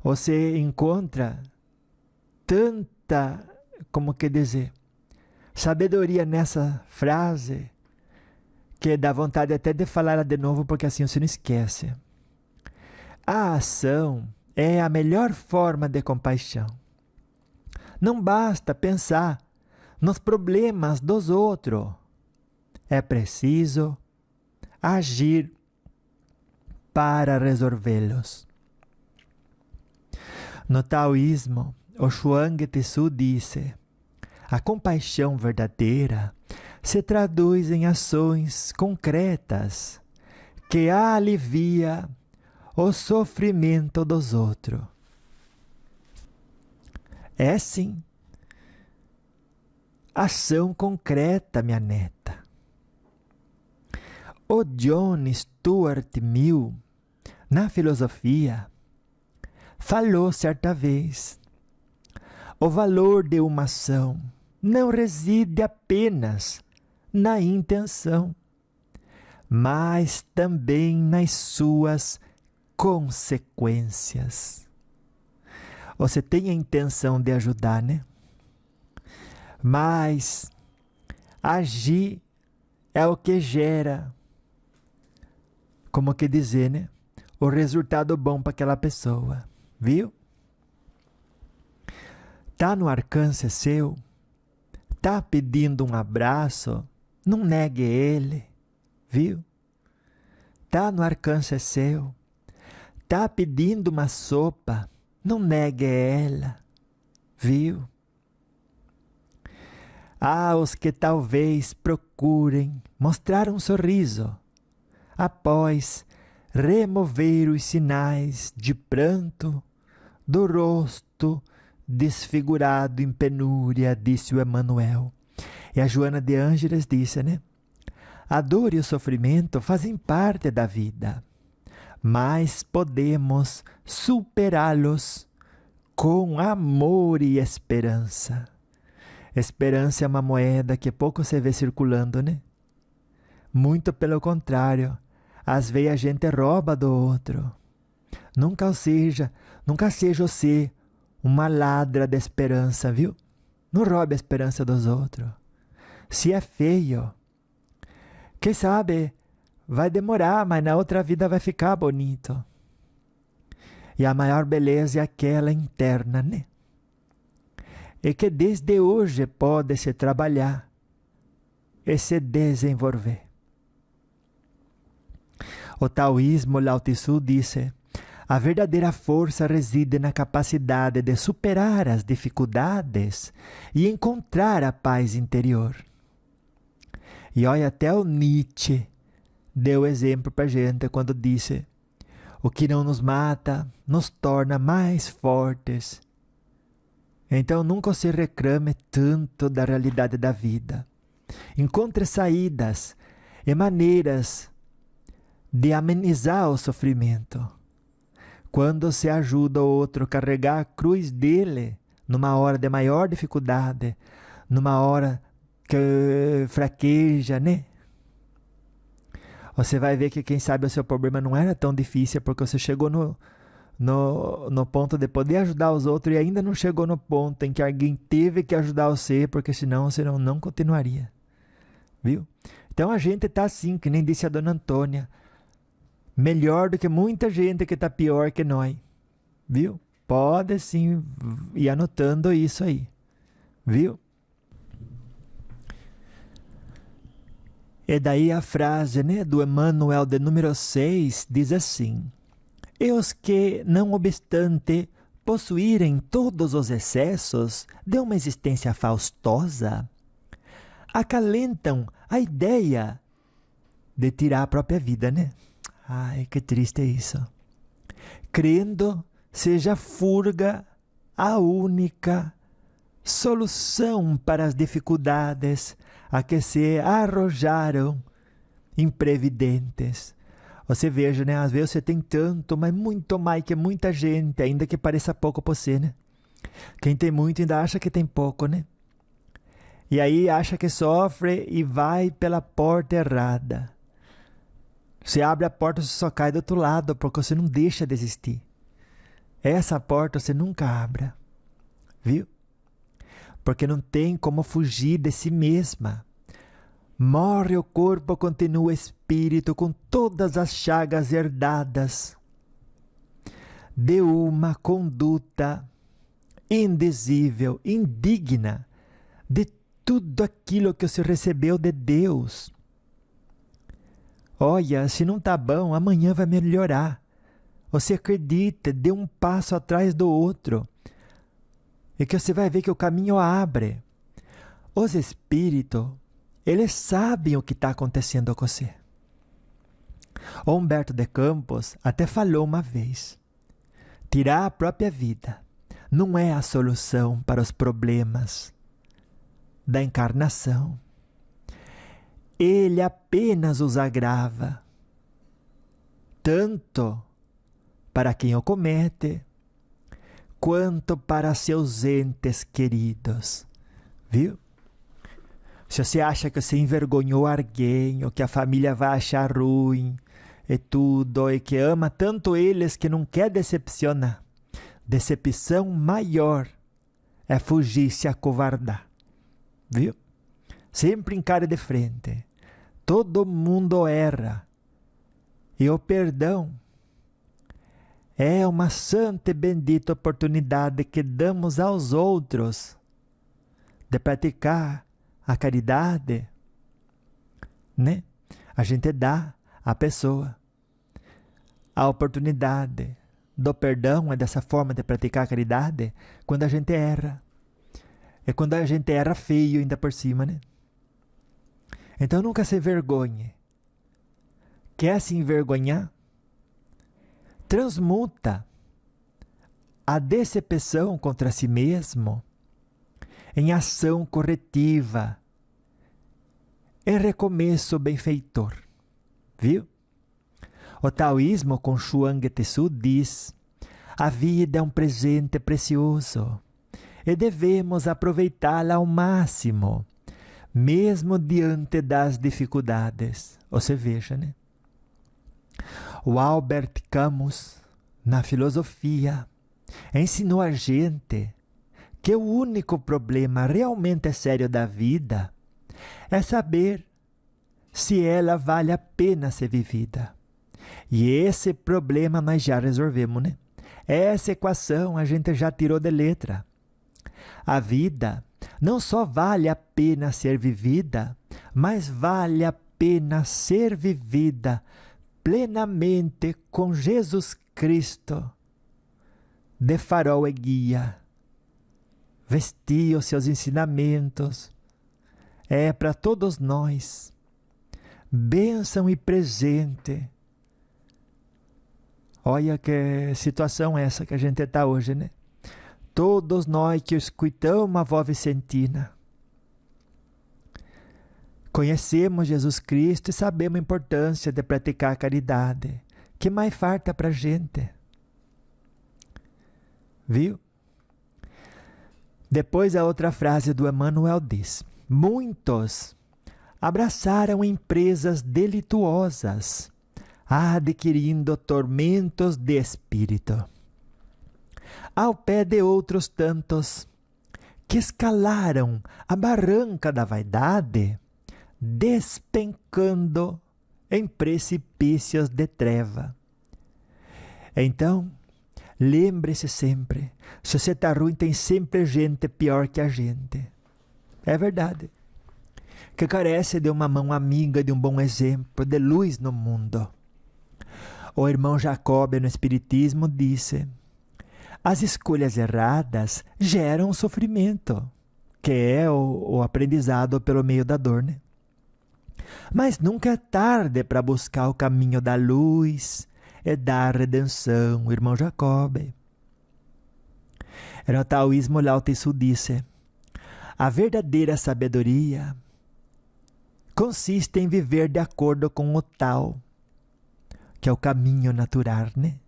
Você encontra tanta, como que dizer, sabedoria nessa frase, que dá vontade até de falar ela de novo, porque assim você não esquece. A ação é a melhor forma de compaixão. Não basta pensar nos problemas dos outros. É preciso agir para resolvê-los. No taoísmo, o Chuang Tzu disse, a compaixão verdadeira se traduz em ações concretas que alivia o sofrimento dos outros. É sim, ação concreta, minha neta. O John Stuart Mill, na filosofia, falou certa vez, o valor de uma ação não reside apenas na intenção, mas também nas suas consequências. Você tem a intenção de ajudar, Mas agir é o que gera, como que dizer, o resultado bom para aquela pessoa, viu? Tá no alcance seu, tá pedindo um abraço, não negue ele, viu? Tá no alcance seu, tá pedindo uma sopa, não negue ela, viu? Há os que talvez procurem mostrar um sorriso, após remover os sinais de pranto do rosto desfigurado em penúria, disse o Emmanuel. E a Joana de Ângeles disse, a dor e o sofrimento fazem parte da vida, mas podemos superá-los com amor e esperança. Esperança é uma moeda que pouco se vê circulando, Muito pelo contrário, às vezes a gente rouba do outro. Nunca seja você uma ladra de esperança, viu? Não roube a esperança dos outros. Se é feio, quem sabe vai demorar, mas na outra vida vai ficar bonito. E a maior beleza é aquela interna, E que desde hoje pode se trabalhar e se desenvolver. O taoísmo, Lao Tzu disse, A verdadeira força reside na capacidade de superar as dificuldades e encontrar a paz interior. E olha, até o Nietzsche deu exemplo para a gente quando disse: o que não nos mata nos torna mais fortes. Então nunca se reclame tanto da realidade da vida. Encontre saídas e maneiras de amenizar o sofrimento. Quando se ajuda o outro a carregar a cruz dele, numa hora de maior dificuldade, numa hora que fraqueja, né? Você vai ver que quem sabe o seu problema não era tão difícil, porque você chegou no ponto de poder ajudar os outros e ainda não chegou no ponto em que alguém teve que ajudar você, porque senão você não continuaria. Viu? Então a gente está assim, que nem disse a dona Antônia, melhor do que muita gente que está pior que nós. Viu? Pode sim ir anotando isso aí. Viu? E daí a frase, né, do Emmanuel de número 6 diz assim: e os que, não obstante possuírem todos os excessos de uma existência faustosa, acalentam a ideia de tirar a própria vida, né? Ai, que triste é isso. Crendo seja furga a única solução para as dificuldades a que se arrojaram imprevidentes. Você veja, né? Às vezes você tem tanto, mas muito mais que muita gente, ainda que pareça pouco para você, né? Quem tem muito ainda acha que tem pouco, né? E aí acha que sofre e vai pela porta errada. Você abre a porta, você só cai do outro lado, porque você não deixa de existir. Essa porta você nunca abra, viu? Porque não tem como fugir de si mesma. Morre o corpo, continua o espírito com todas as chagas herdadas de uma conduta indizível, indigna de tudo aquilo que você recebeu de Deus. Olha, se não está bom, amanhã vai melhorar. Você acredita, dê um passo atrás do outro. E que você vai ver que o caminho abre. Os espíritos, eles sabem o que está acontecendo com você. O Humberto de Campos até falou uma vez: tirar a própria vida não é a solução para os problemas da encarnação. Ele apenas os agrava, tanto para quem o comete, quanto para seus entes queridos, viu? Se você acha que você envergonhou alguém, ou que a família vai achar ruim, e tudo, e que ama tanto eles que não quer decepcionar, decepção maior é fugir, se acovardar, viu? Sempre encare de frente. Todo mundo erra. E o perdão é uma santa e bendita oportunidade que damos aos outros de praticar a caridade, né? A gente dá à pessoa a oportunidade do perdão, é dessa forma de praticar a caridade, quando a gente erra. É quando a gente erra feio ainda por cima, né? Então nunca se envergonhe. Quer se envergonhar? Transmuta a decepção contra si mesmo em ação corretiva, em recomeço benfeitor. Viu? O taoísmo com Chuang Tzu diz: a vida é um presente precioso e devemos aproveitá-la ao máximo, mesmo diante das dificuldades. Você veja, né? O Albert Camus, na filosofia, ensinou a gente que o único problema realmente sério da vida é saber se ela vale a pena ser vivida. E esse problema nós já resolvemos, né? Essa equação a gente já tirou de letra. A vida não só vale a pena ser vivida, mas vale a pena ser vivida plenamente com Jesus Cristo de farol e guia. Vestir os seus ensinamentos é para todos nós bênção e presente. Olha que situação essa que a gente está hoje, né? Todos nós que escutamos a voz vicentina, conhecemos Jesus Cristo e sabemos a importância de praticar a caridade. Que mais falta para a gente? Viu? Depois a outra frase do Emmanuel diz: muitos abraçaram empresas delituosas, adquirindo tormentos de espírito, ao pé de outros tantos que escalaram a barranca da vaidade, despencando em precipícios de treva. Então, lembre-se sempre, se você está ruim, tem sempre gente pior que a gente. É verdade. Que carece de uma mão amiga, de um bom exemplo, de luz no mundo. O irmão Jacob, no Espiritismo, disse: as escolhas erradas geram sofrimento, que é o aprendizado pelo meio da dor, né? Mas nunca é tarde para buscar o caminho da luz e da redenção, o irmão Jacob. No taoísmo, Lao Tzu disse: a verdadeira sabedoria consiste em viver de acordo com o Tao, que é o caminho natural, né?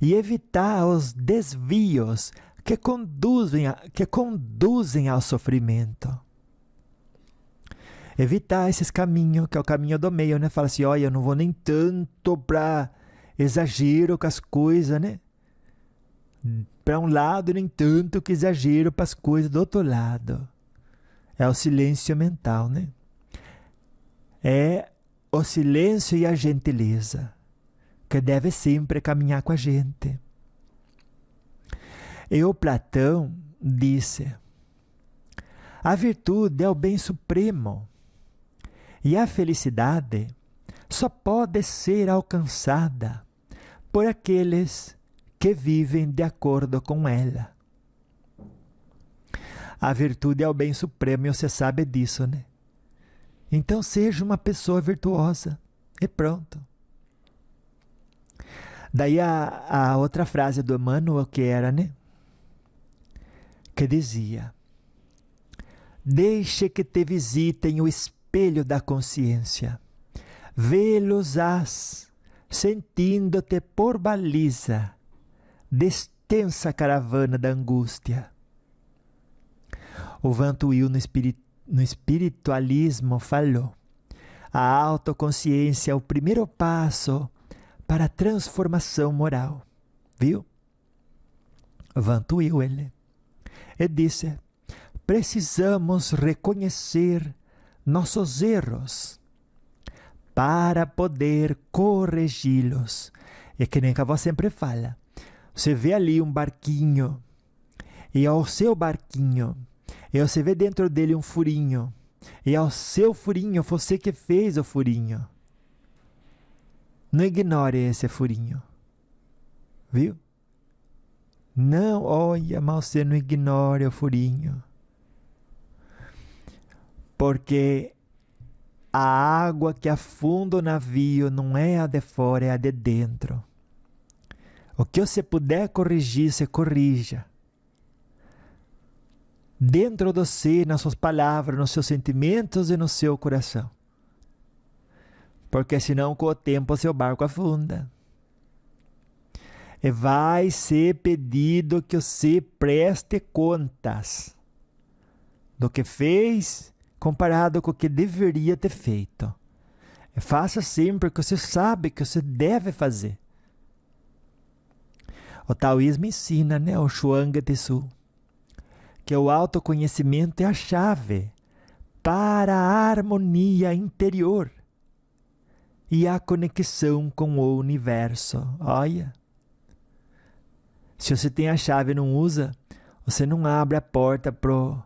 E evitar os desvios que conduzem ao sofrimento. Evitar esses caminhos, que é o caminho do meio, né? Fala assim: olha, eu não vou nem tanto para exagero com as coisas, né? Para um lado, nem tanto que exagero para as coisas do outro lado. É o silêncio mental, né? É o silêncio e a gentileza que deve sempre caminhar com a gente. E o Platão disse: a virtude é o bem supremo e a felicidade só pode ser alcançada por aqueles que vivem de acordo com ela. A virtude é o bem supremo e você sabe disso, né? Então seja uma pessoa virtuosa e pronto. Daí a outra frase do Emmanuel, que era, né? Que dizia: deixe que te visitem o espelho da consciência, vê-los-ás, sentindo-te por baliza de extensa caravana da angústia. O Vantuil, no espiritualismo, falou: a autoconsciência é o primeiro passo para a transformação moral. Viu? Vantuil, ele disse: precisamos reconhecer nossos erros para poder corrigi-los. É que nem que a avó sempre fala. Você vê ali um barquinho, e ao seu barquinho, e você vê dentro dele um furinho, e ao seu furinho, você que fez o furinho. Não ignore esse furinho. Viu? Não, olha, mas você não ignore o furinho. Porque a água que afunda o navio não é a de fora, é a de dentro. O que você puder corrigir, você corrija. Dentro de você, nas suas palavras, nos seus sentimentos e no seu coração. Porque senão, com o tempo, seu barco afunda. E vai ser pedido que você preste contas do que fez comparado com o que deveria ter feito. E faça sempre o que você sabe que você deve fazer. O taoísmo ensina, né, o Zhuang Tzu, que o autoconhecimento é a chave para a harmonia interior e a conexão com o universo. Olha, se você tem a chave e não usa, você não abre a porta pro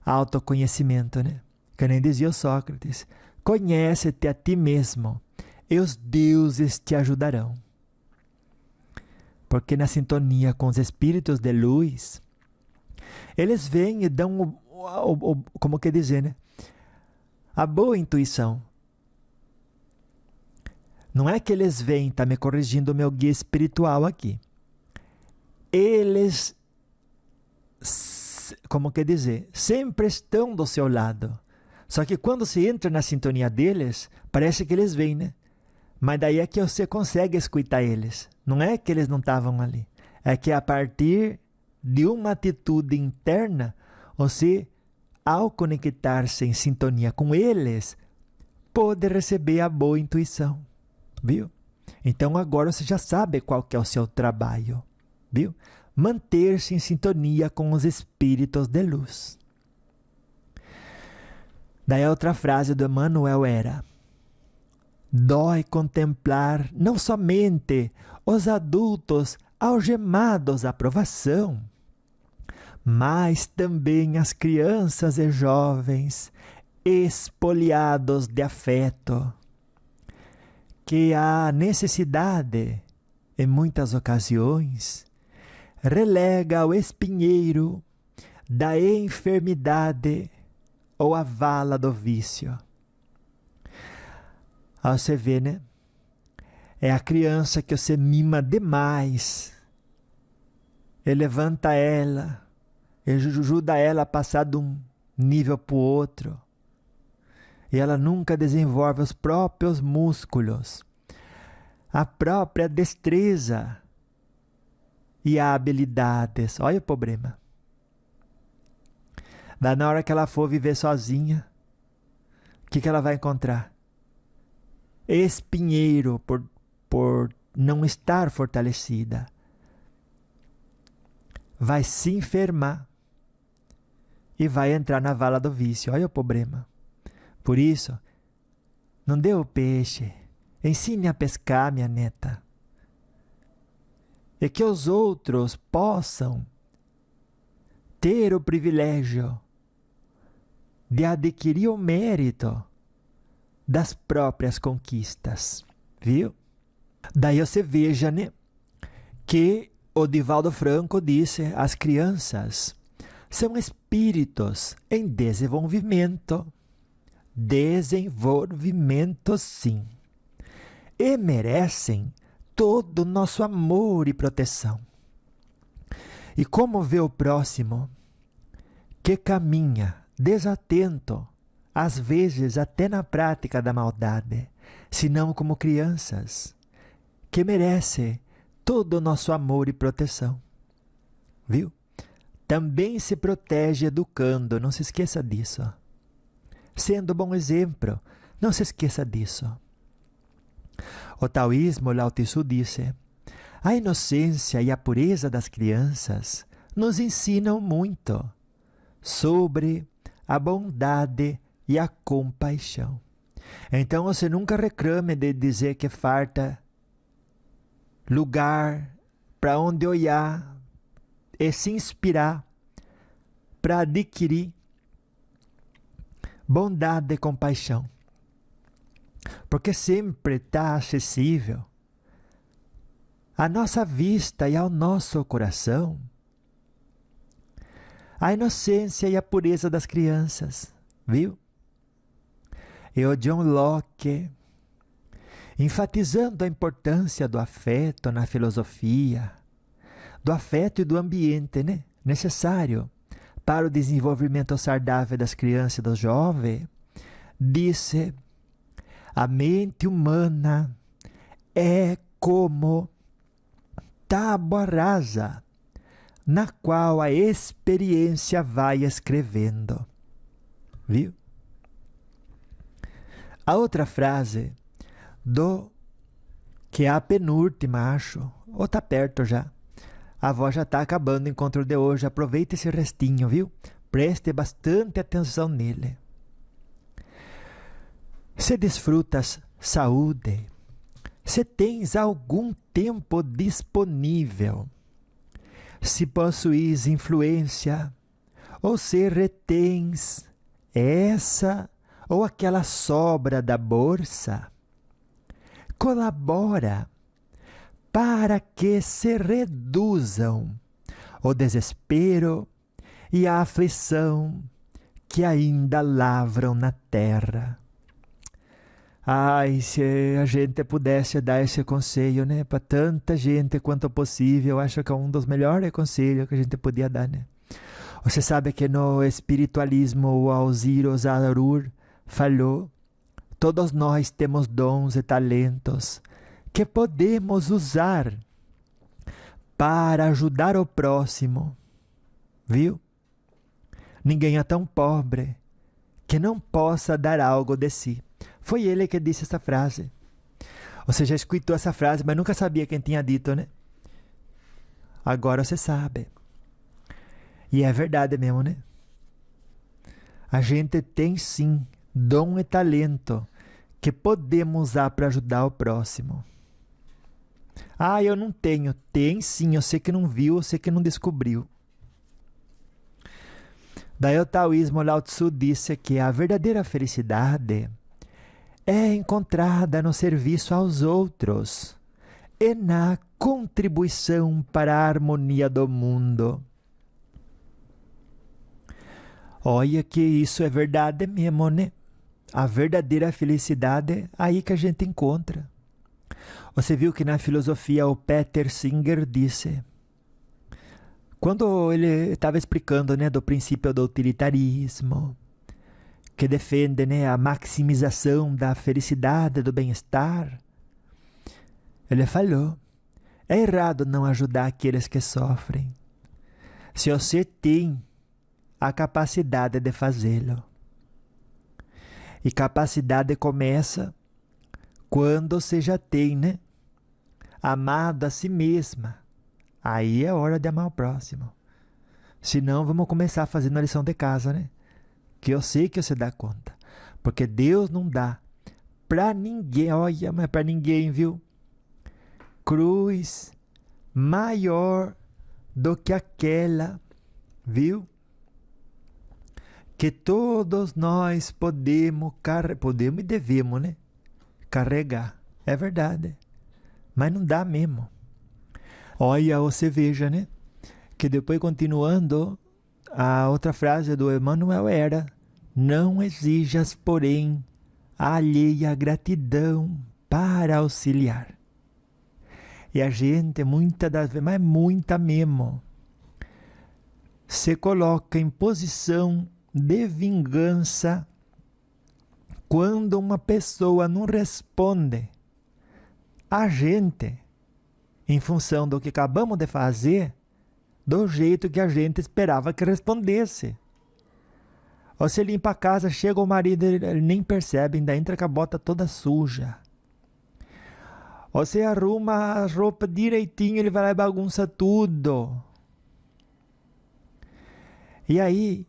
autoconhecimento, né? Que nem dizia o Sócrates: conhece-te a ti mesmo e os deuses te ajudarão. Porque na sintonia com os espíritos de luz, eles vêm e dão, como que dizer, né? A boa intuição. Não é que eles vêm, está me corrigindo o meu guia espiritual aqui. Eles, como que dizer, sempre estão do seu lado. Só que quando se entra na sintonia deles, parece que eles vêm, né? Mas daí é que você consegue escutar eles. Não é que eles não estavam ali. É que a partir de uma atitude interna, você, ao conectar-se em sintonia com eles, pode receber a boa intuição. Viu? Então agora você já sabe qual que é o seu trabalho. Viu? Manter-se em sintonia com os espíritos de luz. Daí a outra frase do Emmanuel era: dói contemplar não somente os adultos algemados à provação, mas também as crianças e jovens espoliados de afeto, que a necessidade, em muitas ocasiões, relega ao espinheiro da enfermidade ou a vala do vício. Aí você vê, né? É a criança que você mima demais. E levanta ela, e ajuda ela a passar de um nível para o outro. E ela nunca desenvolve os próprios músculos, a própria destreza e habilidades. Olha o problema. Daí na hora que ela for viver sozinha, o que ela vai encontrar? Espinheiro por não estar fortalecida. Vai se enfermar e vai entrar na vala do vício. Olha o problema. Por isso, não dê o peixe, ensine a pescar, minha neta. E que os outros possam ter o privilégio de adquirir o mérito das próprias conquistas, viu? Daí você veja, né, que o Divaldo Franco disse: as crianças são espíritos em desenvolvimento. Desenvolvimento, sim. E merecem todo o nosso amor e proteção. E como vê o próximo que caminha desatento, às vezes até na prática da maldade, senão como crianças, que merece todo o nosso amor e proteção. Viu? Também se protege educando, não se esqueça disso. Sendo bom exemplo, não se esqueça disso. O taoísmo, Lao Tzu disse: a inocência e a pureza das crianças nos ensinam muito sobre a bondade e a compaixão. Então você nunca reclame de dizer que falta lugar para onde olhar e se inspirar para adquirir bondade e compaixão. Porque sempre está acessível à nossa vista e ao nosso coração a inocência e a pureza das crianças, viu? E o John Locke, enfatizando a importância do afeto na filosofia, do afeto e do ambiente, né, necessário para o desenvolvimento saudável das crianças e dos jovens, disse: a mente humana é como tábua rasa, na qual a experiência vai escrevendo. Viu? A outra frase, que é a penúltima, acho, ou está perto já. A voz já está acabando o encontro de hoje. Aproveite esse restinho, viu? Preste bastante atenção nele. Se desfrutas saúde, se tens algum tempo disponível, se possuis influência, ou se retens essa ou aquela sobra da bolsa, colabora para que se reduzam o desespero e a aflição que ainda lavram na terra. Ai, se a gente pudesse dar esse conselho, né, para tanta gente quanto possível, eu acho que é um dos melhores conselhos que a gente podia dar, né? Você sabe que no espiritualismo o Alziro Zarur falou: todos nós temos dons e talentos que podemos usar para ajudar o próximo, viu? Ninguém é tão pobre que não possa dar algo de si. Foi ele que disse essa frase. Você já escutou essa frase, mas nunca sabia quem tinha dito, né? Agora você sabe. E é verdade mesmo, né? A gente tem sim dom e talento que podemos usar para ajudar o próximo. Ah, eu não tenho. Tem sim, eu sei que não viu, eu sei que não descobriu. Daí o taoísmo Lao Tzu disse que a verdadeira felicidade é encontrada no serviço aos outros e na contribuição para a harmonia do mundo. Olha que isso é verdade mesmo, né? A verdadeira felicidade é aí que a gente encontra. Você viu que na filosofia o Peter Singer disse, quando ele estava explicando, né, do princípio do utilitarismo, que defende, né, a maximização da felicidade, do bem-estar, ele falou, é errado não ajudar aqueles que sofrem, se você tem a capacidade de fazê-lo. E capacidade começa quando você já tem, né, amado a si mesma. Aí é hora de amar o próximo. Senão vamos começar fazendo a lição de casa, né? Que eu sei que você dá conta. Porque Deus não dá para ninguém, olha, mas para ninguém, viu? Cruz maior do que aquela, viu? Que todos nós podemos e devemos, né? Carregar. É verdade. Mas não dá mesmo. Olha, você veja, né? Que depois, continuando, a outra frase do Emmanuel era: não exijas, porém, a alheia gratidão para auxiliar. E a gente, muitas das vezes, mas muita mesmo, se coloca em posição de vingança quando uma pessoa não responde a gente em função do que acabamos de fazer, do jeito que a gente esperava que respondesse. Você limpa a casa, chega o marido, ele nem percebe, ainda entra com a bota toda suja. Você arruma a roupa direitinho, ele vai lá e bagunça tudo. E aí,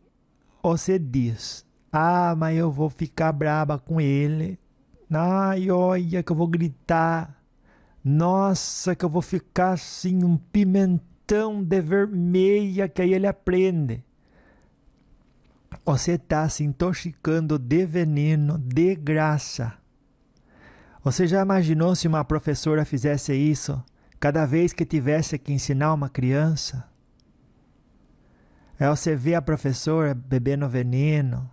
você diz, ah, mas eu vou ficar braba com ele. Ai, olha que eu vou gritar. Nossa, que eu vou ficar assim, um pimentão de vermelha, que aí ele aprende. Você está se intoxicando de veneno, de graça. Você já imaginou se uma professora fizesse isso cada vez que tivesse que ensinar uma criança? Aí você vê a professora bebendo veneno,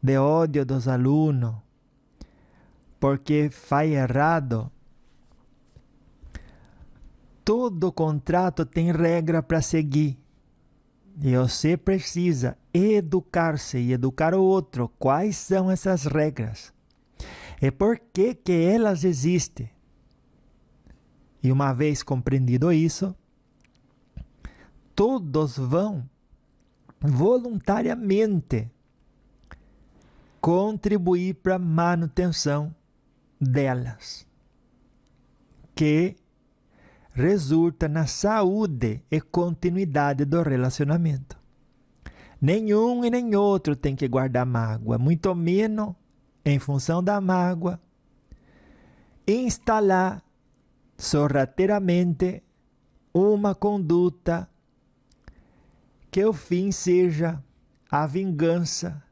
de ódio dos alunos, porque faz errado. Todo contrato tem regra para seguir. E você precisa educar-se e educar o outro. Quais são essas regras? E por que elas existem? E uma vez compreendido isso, todos vão voluntariamente contribuir para a manutenção delas, que resulta na saúde e continuidade do relacionamento. Nenhum e nem outro tem que guardar mágoa, muito menos, em função da mágoa, instalar sorrateiramente uma conduta que o fim seja a vingança,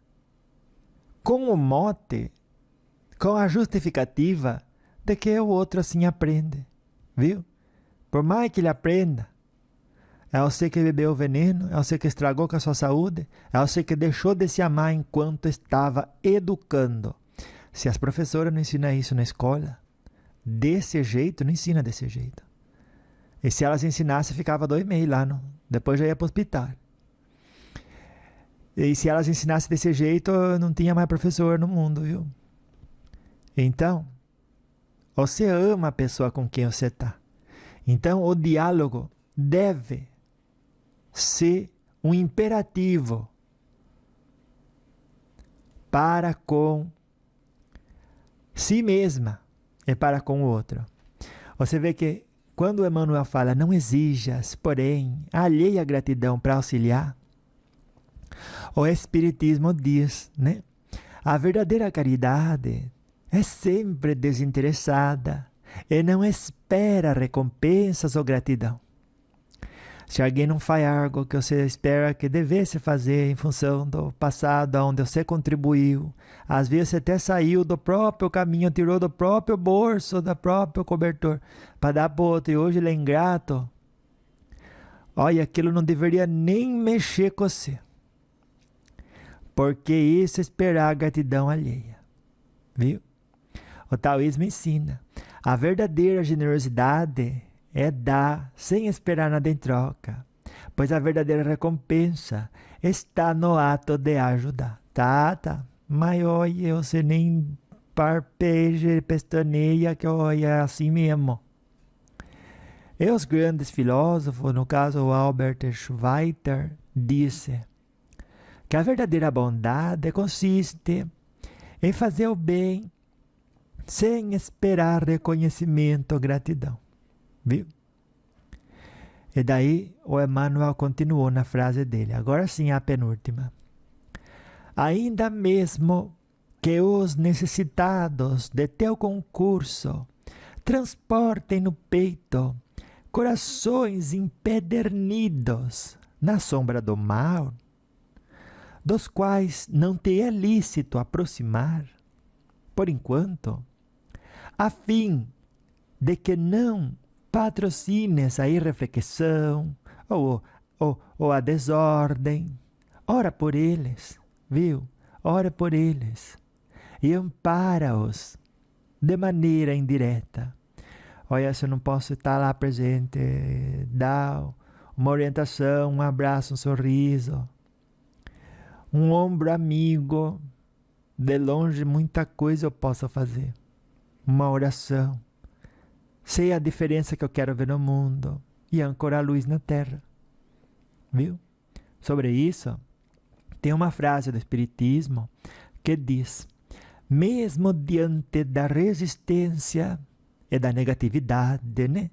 com o mote, com a justificativa de que o outro assim aprende, viu? Por mais que ele aprenda, é você que bebeu o veneno, é você que estragou com a sua saúde, é você que deixou de se amar enquanto estava educando. Se as professoras não ensinam isso na escola, desse jeito, não ensina desse jeito. E se elas ensinassem, ficava 2 meses lá, depois já ia para o hospital. E se elas ensinassem desse jeito, não tinha mais professor no mundo, viu? Então, você ama a pessoa com quem você está. Então, o diálogo deve ser um imperativo para com si mesma e para com o outro. Você vê que quando Emmanuel fala, não exijas, porém, alheia gratidão para auxiliar, o Espiritismo diz, né? A verdadeira caridade é sempre desinteressada e não espera recompensas ou gratidão. Se alguém não faz algo que você espera que devesse fazer em função do passado, onde você contribuiu, às vezes você até saiu do próprio caminho, tirou do próprio bolso, do próprio cobertor, para dar para o outro, e hoje ele é ingrato, olha, aquilo não deveria nem mexer com você. Porque isso é esperar a gratidão alheia. Viu? O taoísmo ensina. A verdadeira generosidade é dar sem esperar nada em troca. Pois a verdadeira recompensa está no ato de ajudar. Tá. Mas olha, você nem parpeja, pestaneia, que olha, é assim mesmo. E os grandes filósofos, no caso o Albert Schweitzer, disse que a verdadeira bondade consiste em fazer o bem sem esperar reconhecimento ou gratidão. Viu? E daí o Emmanuel continuou na frase dele. Agora sim a penúltima. Ainda mesmo que os necessitados de teu concurso transportem no peito corações empedernidos na sombra do mal, dos quais não te é lícito aproximar, por enquanto, a fim de que não patrocines a irreflexão ou a desordem. Ora por eles, viu? Ora por eles e ampara-os de maneira indireta. Olha, se eu não posso estar lá presente, dá uma orientação, um abraço, um sorriso, um ombro amigo, de longe muita coisa eu posso fazer. Uma oração. Sei a diferença que eu quero ver no mundo e ancorar a luz na terra. Viu? Sobre isso, tem uma frase do Espiritismo que diz: mesmo diante da resistência e da negatividade, né?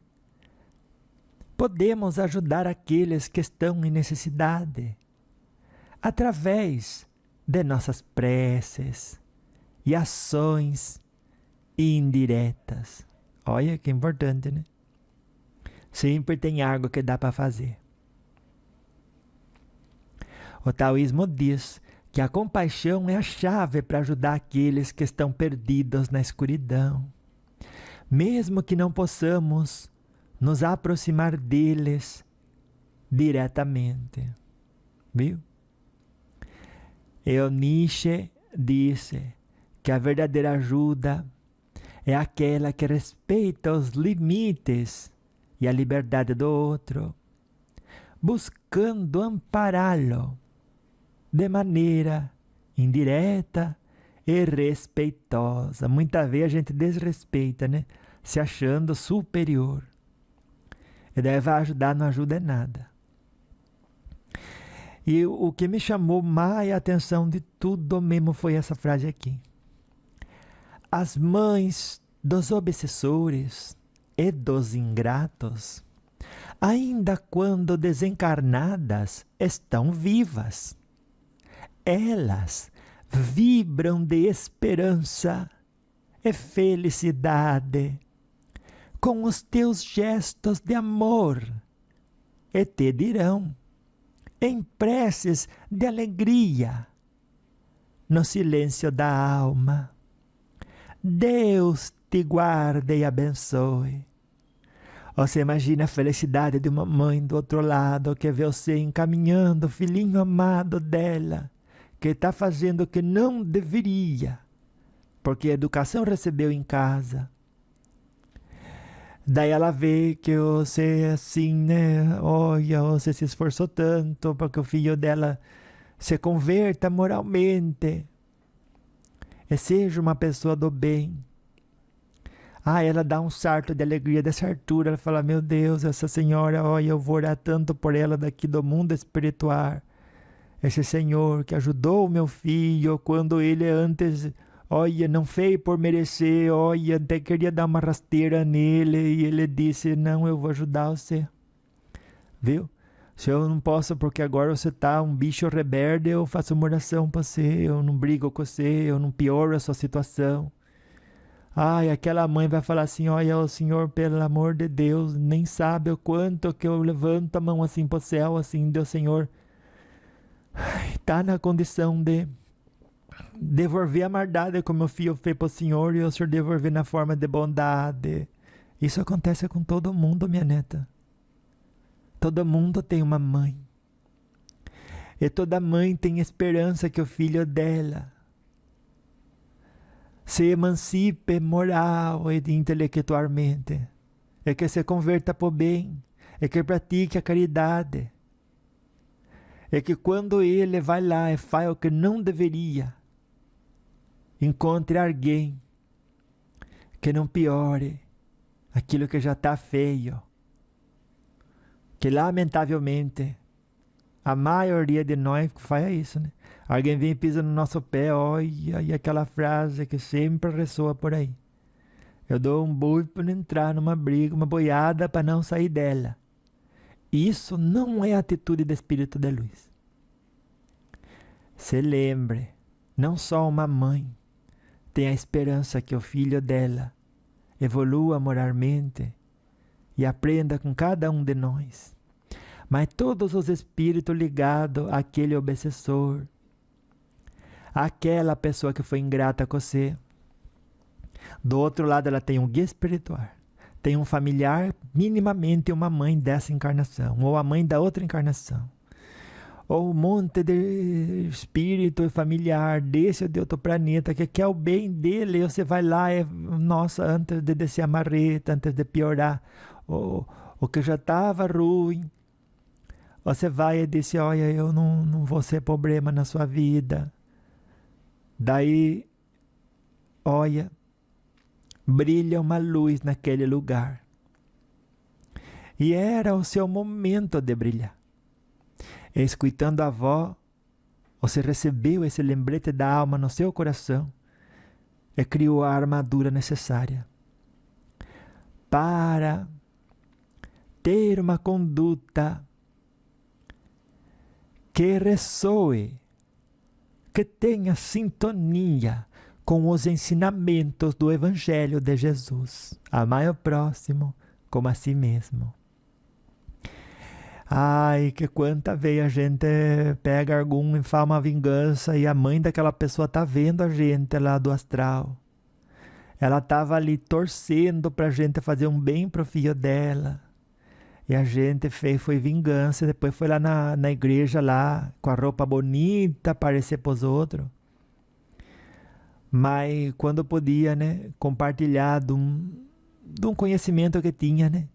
Podemos ajudar aqueles que estão em necessidade através de nossas preces e ações indiretas. Olha que importante, né? Sempre tem algo que dá para fazer. O taoísmo diz que a compaixão é a chave para ajudar aqueles que estão perdidos na escuridão, mesmo que não possamos nos aproximar deles diretamente. Viu? E o Nietzsche disse que a verdadeira ajuda é aquela que respeita os limites e a liberdade do outro, buscando ampará-lo de maneira indireta e respeitosa. Muitas vezes a gente desrespeita, né? Se achando superior. E daí vai ajudar, não ajuda em nada. E o que me chamou mais a atenção de tudo mesmo foi essa frase aqui. As mães dos obsessores e dos ingratos, ainda quando desencarnadas, estão vivas. Elas vibram de esperança e felicidade com os teus gestos de amor e te dirão, em preces de alegria, no silêncio da alma: Deus te guarde e abençoe. Você imagina a felicidade de uma mãe do outro lado que vê você encaminhando o filhinho amado dela, que está fazendo o que não deveria, porque a educação recebeu em casa. Daí ela vê que você assim, né? Olha, você se esforçou tanto para que o filho dela se converta moralmente e seja uma pessoa do bem. Ela dá um sarto de alegria dessa altura. Ela fala, meu Deus, essa senhora, olha, eu vou orar tanto por ela daqui do mundo espiritual. Esse Senhor que ajudou o meu filho quando ele antes, olha, não fez por merecer, olha, até queria dar uma rasteira nele e ele disse, não, eu vou ajudar você. Viu? Se eu não posso porque agora você tá um bicho rebelde, eu faço uma oração para você, eu não brigo com você, eu não pioro a sua situação. Aquela mãe vai falar assim, olha, o Senhor, pelo amor de Deus, nem sabe o quanto que eu levanto a mão assim pro céu, assim, Deus, Senhor, tá na condição de devolver a maldade que o meu filho fez pro Senhor e o Senhor devolver na forma de bondade. Isso acontece com todo mundo, minha neta. Todo mundo tem uma mãe. E toda mãe tem esperança que o filho dela se emancipe moral e intelectualmente, é que se converta para o bem, é que pratique a caridade, é que quando ele vai lá e faz o que não deveria, encontre alguém que não piore aquilo que já está feio, que lamentavelmente a maioria de nós faz isso, né? Alguém vem e pisa no nosso pé, olha, e aquela frase que sempre ressoa por aí. Eu dou um boi para não entrar numa briga, uma boiada para não sair dela. Isso não é atitude do Espírito da Luz. Se lembre, não só uma mãe tem a esperança que o filho dela evolua moralmente e aprenda com cada um de nós, mas todos os espíritos ligados àquele obsessor, aquela pessoa que foi ingrata com você. Do outro lado ela tem um guia espiritual, tem um familiar, minimamente uma mãe dessa encarnação, ou a mãe da outra encarnação, ou um monte de espírito e familiar desse ou de outro planeta que quer o bem dele, e você vai lá e, nossa, antes de descer a marreta, antes de piorar o que já estava ruim, você vai e diz, olha, eu não vou ser problema na sua vida. Daí, olha, brilha uma luz naquele lugar. E era o seu momento de brilhar. Escutando a voz, você recebeu esse lembrete da alma no seu coração e criou a armadura necessária para ter uma conduta que ressoe, que tenha sintonia com os ensinamentos do Evangelho de Jesus. Amai o próximo como a si mesmo. Que quanta vez a gente pega algum e faz uma vingança e a mãe daquela pessoa tá vendo a gente lá do astral. Ela tava ali torcendo pra gente fazer um bem pro filho dela. E a gente foi vingança, depois foi lá na igreja lá, com a roupa bonita, aparecer pros outros. Mas quando podia, né, compartilhar de um conhecimento que tinha, né,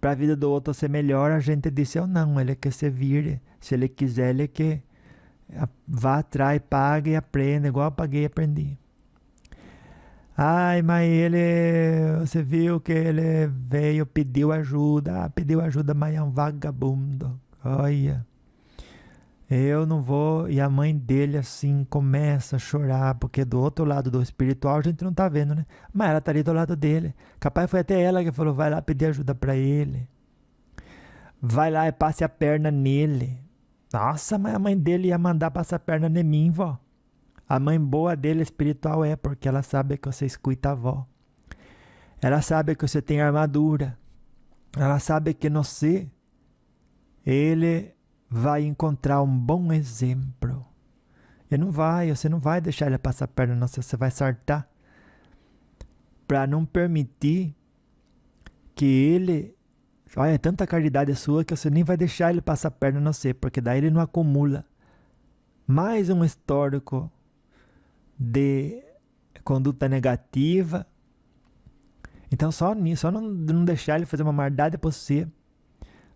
para a vida do outro ser melhor, a gente disse, não, ele quer se vire, se ele quiser, ele quer, vá atrás, paga e aprenda, igual eu paguei e aprendi. Mas você viu que ele veio, pediu ajuda, mas é um vagabundo. Olha, eu não vou. E a mãe dele assim começa a chorar, porque do outro lado do espiritual a gente não tá vendo, né? Mas ela tá ali do lado dele. Capaz foi até ela que falou, vai lá pedir ajuda para ele. Vai lá e passe a perna nele. Nossa, mas a mãe dele ia mandar passar a perna em mim, vó. A mãe boa dele espiritual porque ela sabe que você escuta a avó. Ela sabe que você tem armadura. Ela sabe que no você, ele vai encontrar um bom exemplo. Você não vai deixar ele passar a perna, não, você vai sartar. para não permitir que ele... Olha, é tanta caridade sua que você nem vai deixar ele passar a perna no você, porque daí ele não acumula mais um histórico de conduta negativa. Então só nisso, só não deixar ele fazer uma maldade para você,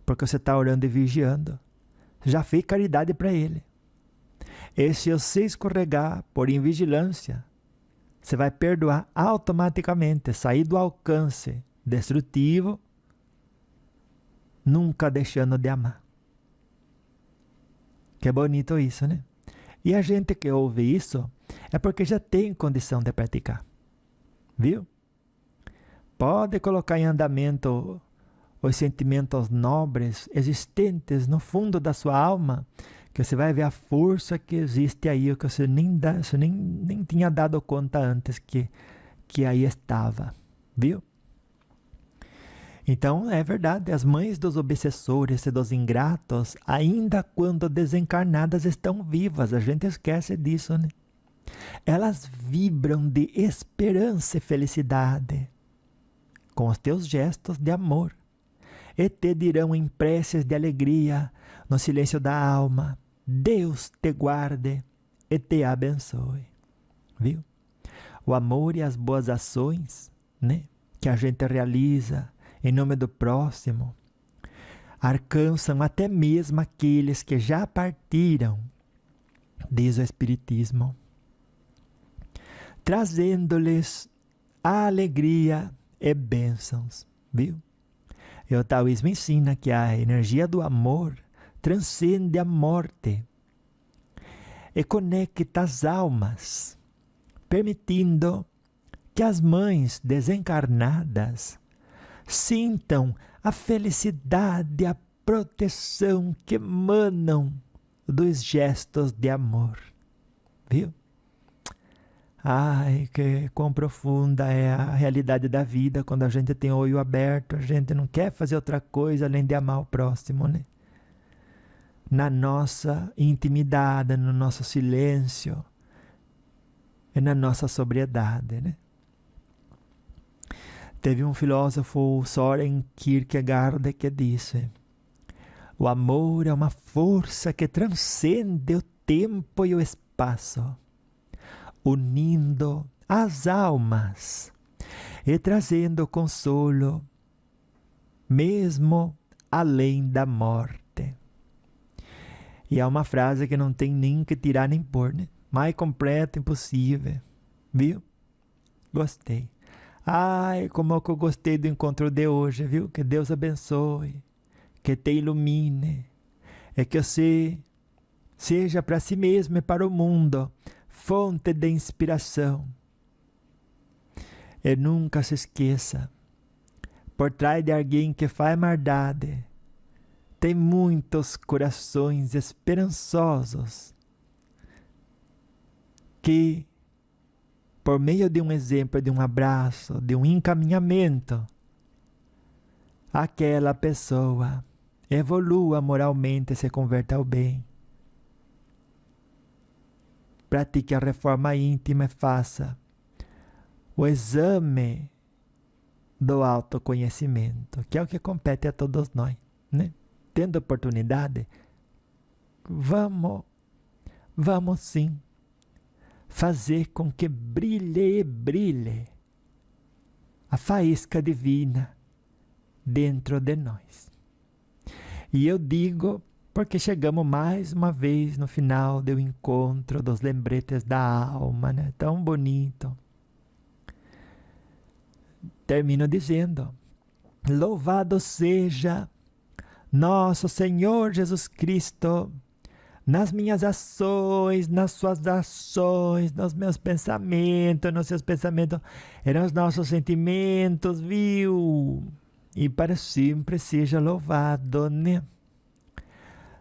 porque você está orando e vigiando. Você já fez caridade para ele. E se você escorregar por invigilância, você vai perdoar automaticamente, sair do alcance destrutivo, nunca deixando de amar. Que bonito isso, né? E a gente que ouve isso é porque já tem condição de praticar. Viu? Pode colocar em andamento os sentimentos nobres existentes no fundo da sua alma, que você vai ver a força que existe aí, o que você nem tinha dado conta antes que aí estava. Viu? Então, é verdade, as mães dos obsessores e dos ingratos, ainda quando desencarnadas, estão vivas. A gente esquece disso, né? Elas vibram de esperança e felicidade com os teus gestos de amor. E te dirão em preces de alegria, no silêncio da alma, Deus te guarde e te abençoe. Viu? O amor e as boas ações, né, que a gente realiza em nome do próximo, alcançam até mesmo aqueles que já partiram, diz o Espiritismo, trazendo-lhes a alegria e bênçãos, viu? E o taoísmo ensina que a energia do amor transcende a morte e conecta as almas, permitindo que as mães desencarnadas sintam a felicidade e a proteção que emanam dos gestos de amor. Viu? Ai, que quão profunda é a realidade da vida quando a gente tem o olho aberto, a gente não quer fazer outra coisa além de amar o próximo, né? Na nossa intimidade, no nosso silêncio e na nossa sobriedade, né? Teve um filósofo, Søren Kierkegaard, que disse: o amor é uma força que transcende o tempo e o espaço, unindo as almas e trazendo consolo, mesmo além da morte. E é uma frase que não tem nem que tirar nem pôr, né? Mais completa, impossível. Viu? Gostei. Ai, como que eu gostei do encontro de hoje, viu? Que Deus abençoe, que te ilumine, e que você seja para si mesmo e para o mundo fonte de inspiração. E nunca se esqueça, por trás de alguém que faz maldade, tem muitos corações esperançosos que, por meio de um exemplo, de um abraço, de um encaminhamento, aquela pessoa evolua moralmente e se converta ao bem. Pratique a reforma íntima e faça o exame do autoconhecimento, que é o que compete a todos nós, né? Tendo oportunidade, vamos sim fazer com que brilhe e brilhe a faísca divina dentro de nós. E eu digo porque chegamos mais uma vez no final do encontro dos lembretes da alma, né? Tão bonito. Termino dizendo: louvado seja nosso Senhor Jesus Cristo, nas minhas ações, nas suas ações, nos meus pensamentos, nos seus pensamentos, e nos nossos sentimentos, viu? E para sempre seja louvado, né?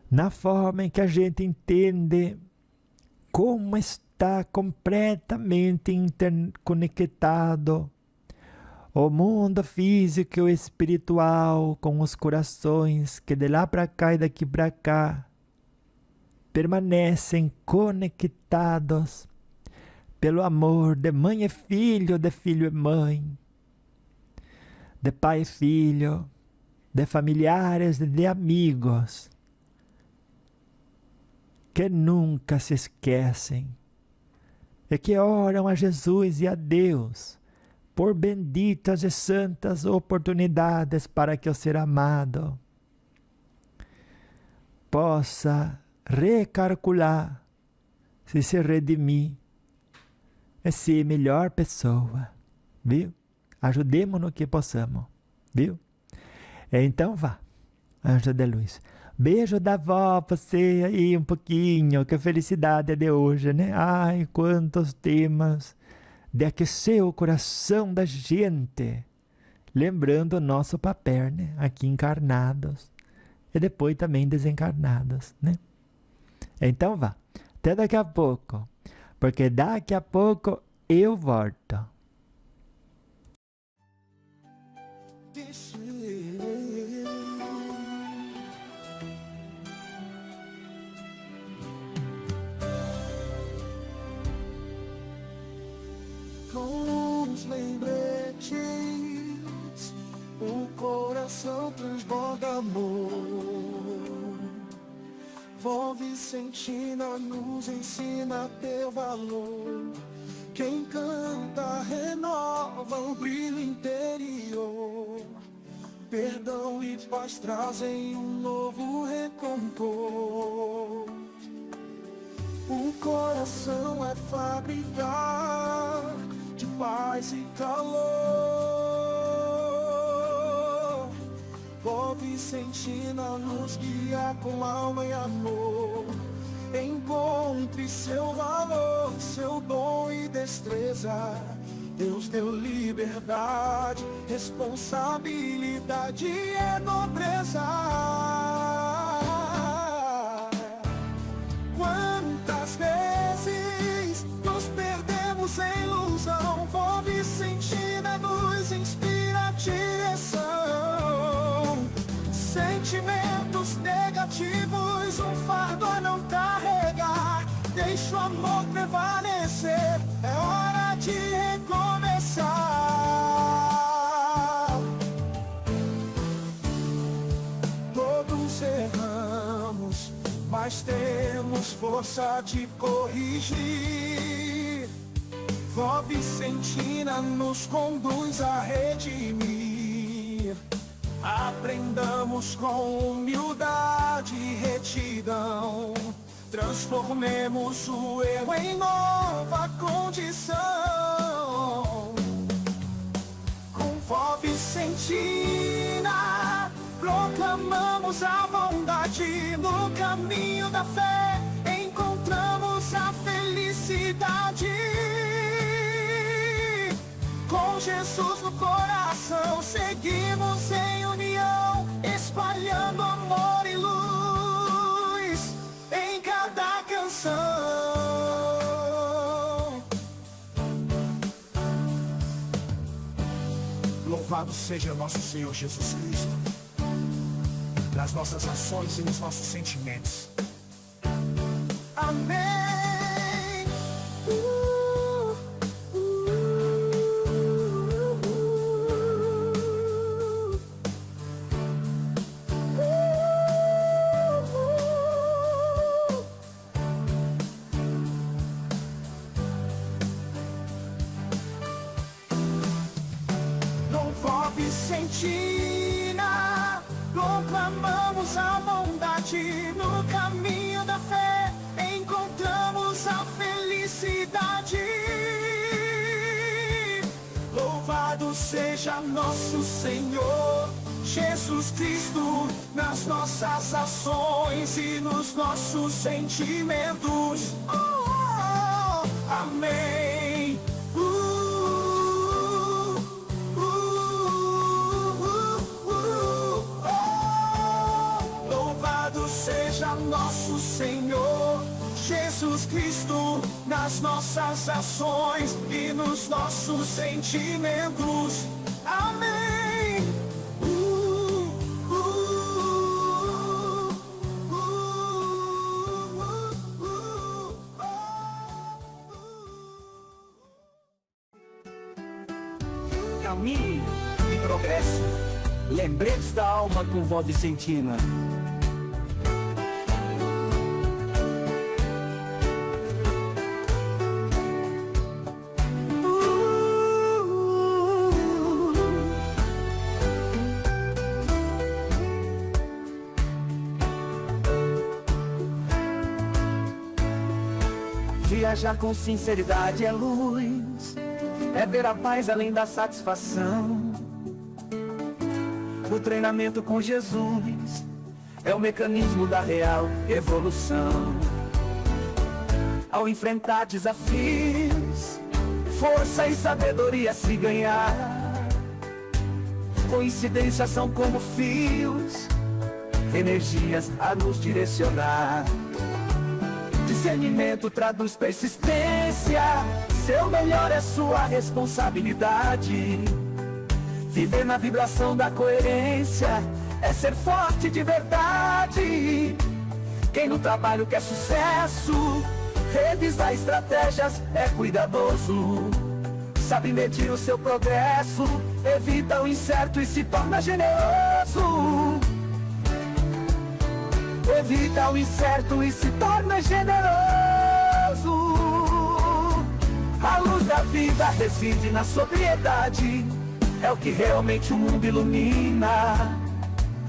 Na forma em que a gente entende como está completamente interconectado o mundo físico e o espiritual com os corações que de lá para cá e daqui para cá permanecem conectados pelo amor de mãe e filho, de filho e mãe, de pai e filho, de familiares, de amigos, que nunca se esquecem e que oram a Jesus e a Deus por benditas e santas oportunidades para que o ser amado possa recalcular, se redimir e ser melhor pessoa, viu? Ajudemos no que possamos, viu? Então vá, anjo de luz. Beijo da vó pra você aí um pouquinho, que felicidade é de hoje, né? Ai, quantos temas de aquecer o coração da gente, lembrando o nosso papel, né? Aqui encarnados e depois também desencarnados, né? Então vá, até daqui a pouco, porque daqui a pouco eu volto. Com os lembretes, o coração transborda amor. Vó Vicentina nos ensina teu valor. Quem canta renova o brilho interior. Perdão e paz trazem um novo recompor. O coração é fábrica de paz e calor. Vó Vicentina nos guia com alma e amor. Encontre seu valor, seu dom e destreza. Deus deu liberdade, responsabilidade e nobreza. Quantas vezes nos perdemos em ilusão? Vó Vicentina nos inspira a direção. Sentimentos negativos, um fardo a não carregar. Deixa o amor prevalecer, é hora de recomeçar. Todos erramos, mas temos força de corrigir. Vó Vicentina nos conduz a redimir. Aprendamos com humildade e retidão. Transformemos o erro em nova condição. Com Vó Vicentina proclamamos a bondade. No caminho da fé encontramos a felicidade. Com Jesus no coração seguimos em união, espalhando amor e luz em cada canção. Louvado seja nosso Senhor Jesus Cristo, nas nossas ações e nos nossos sentimentos. Amém. Vó Vicentina, proclamamos a bondade. No caminho da fé encontramos a felicidade. Louvado seja nosso Senhor Jesus Cristo, nas nossas ações e nos nossos sentimentos. Amém. Seja nosso Senhor Jesus Cristo, nas nossas ações e nos nossos sentimentos. Amém. Caminho progresso. Lembretes da alma com voz vicentina. Viajar com sinceridade é luz, é ver a paz além da satisfação. O treinamento com Jesus é o mecanismo da real evolução. Ao enfrentar desafios, força e sabedoria se ganhar. Coincidências são como fios, energias a nos direcionar. Discernimento traduz persistência, seu melhor é sua responsabilidade. Viver na vibração da coerência é ser forte de verdade. Quem no trabalho quer sucesso, revisar estratégias é cuidadoso. Sabe medir o seu progresso, evita o incerto e se torna generoso. Evita o incerto e se torna generoso. A luz da vida reside na sobriedade, é o que realmente o mundo ilumina.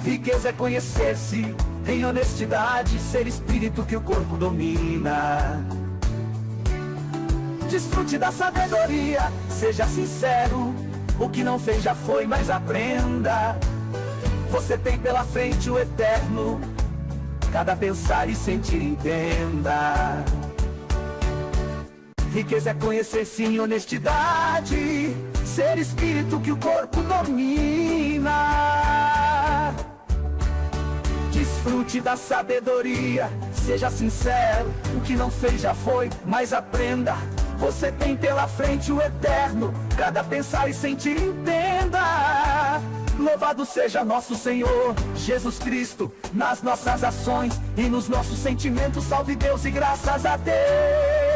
Riqueza é conhecer-se em honestidade, ser espírito que o corpo domina. Desfrute da sabedoria, seja sincero, o que não fez já foi, mas aprenda. Você tem pela frente o eterno, cada pensar e sentir entenda. Riqueza é conhecer-se em honestidade, ser espírito que o corpo domina. Desfrute da sabedoria, seja sincero, o que não fez já foi, mas aprenda. Você tem pela frente o eterno, cada pensar e sentir entenda. Louvado seja nosso Senhor Jesus Cristo, nas nossas ações e nos nossos sentimentos. Salve Deus e graças a Deus.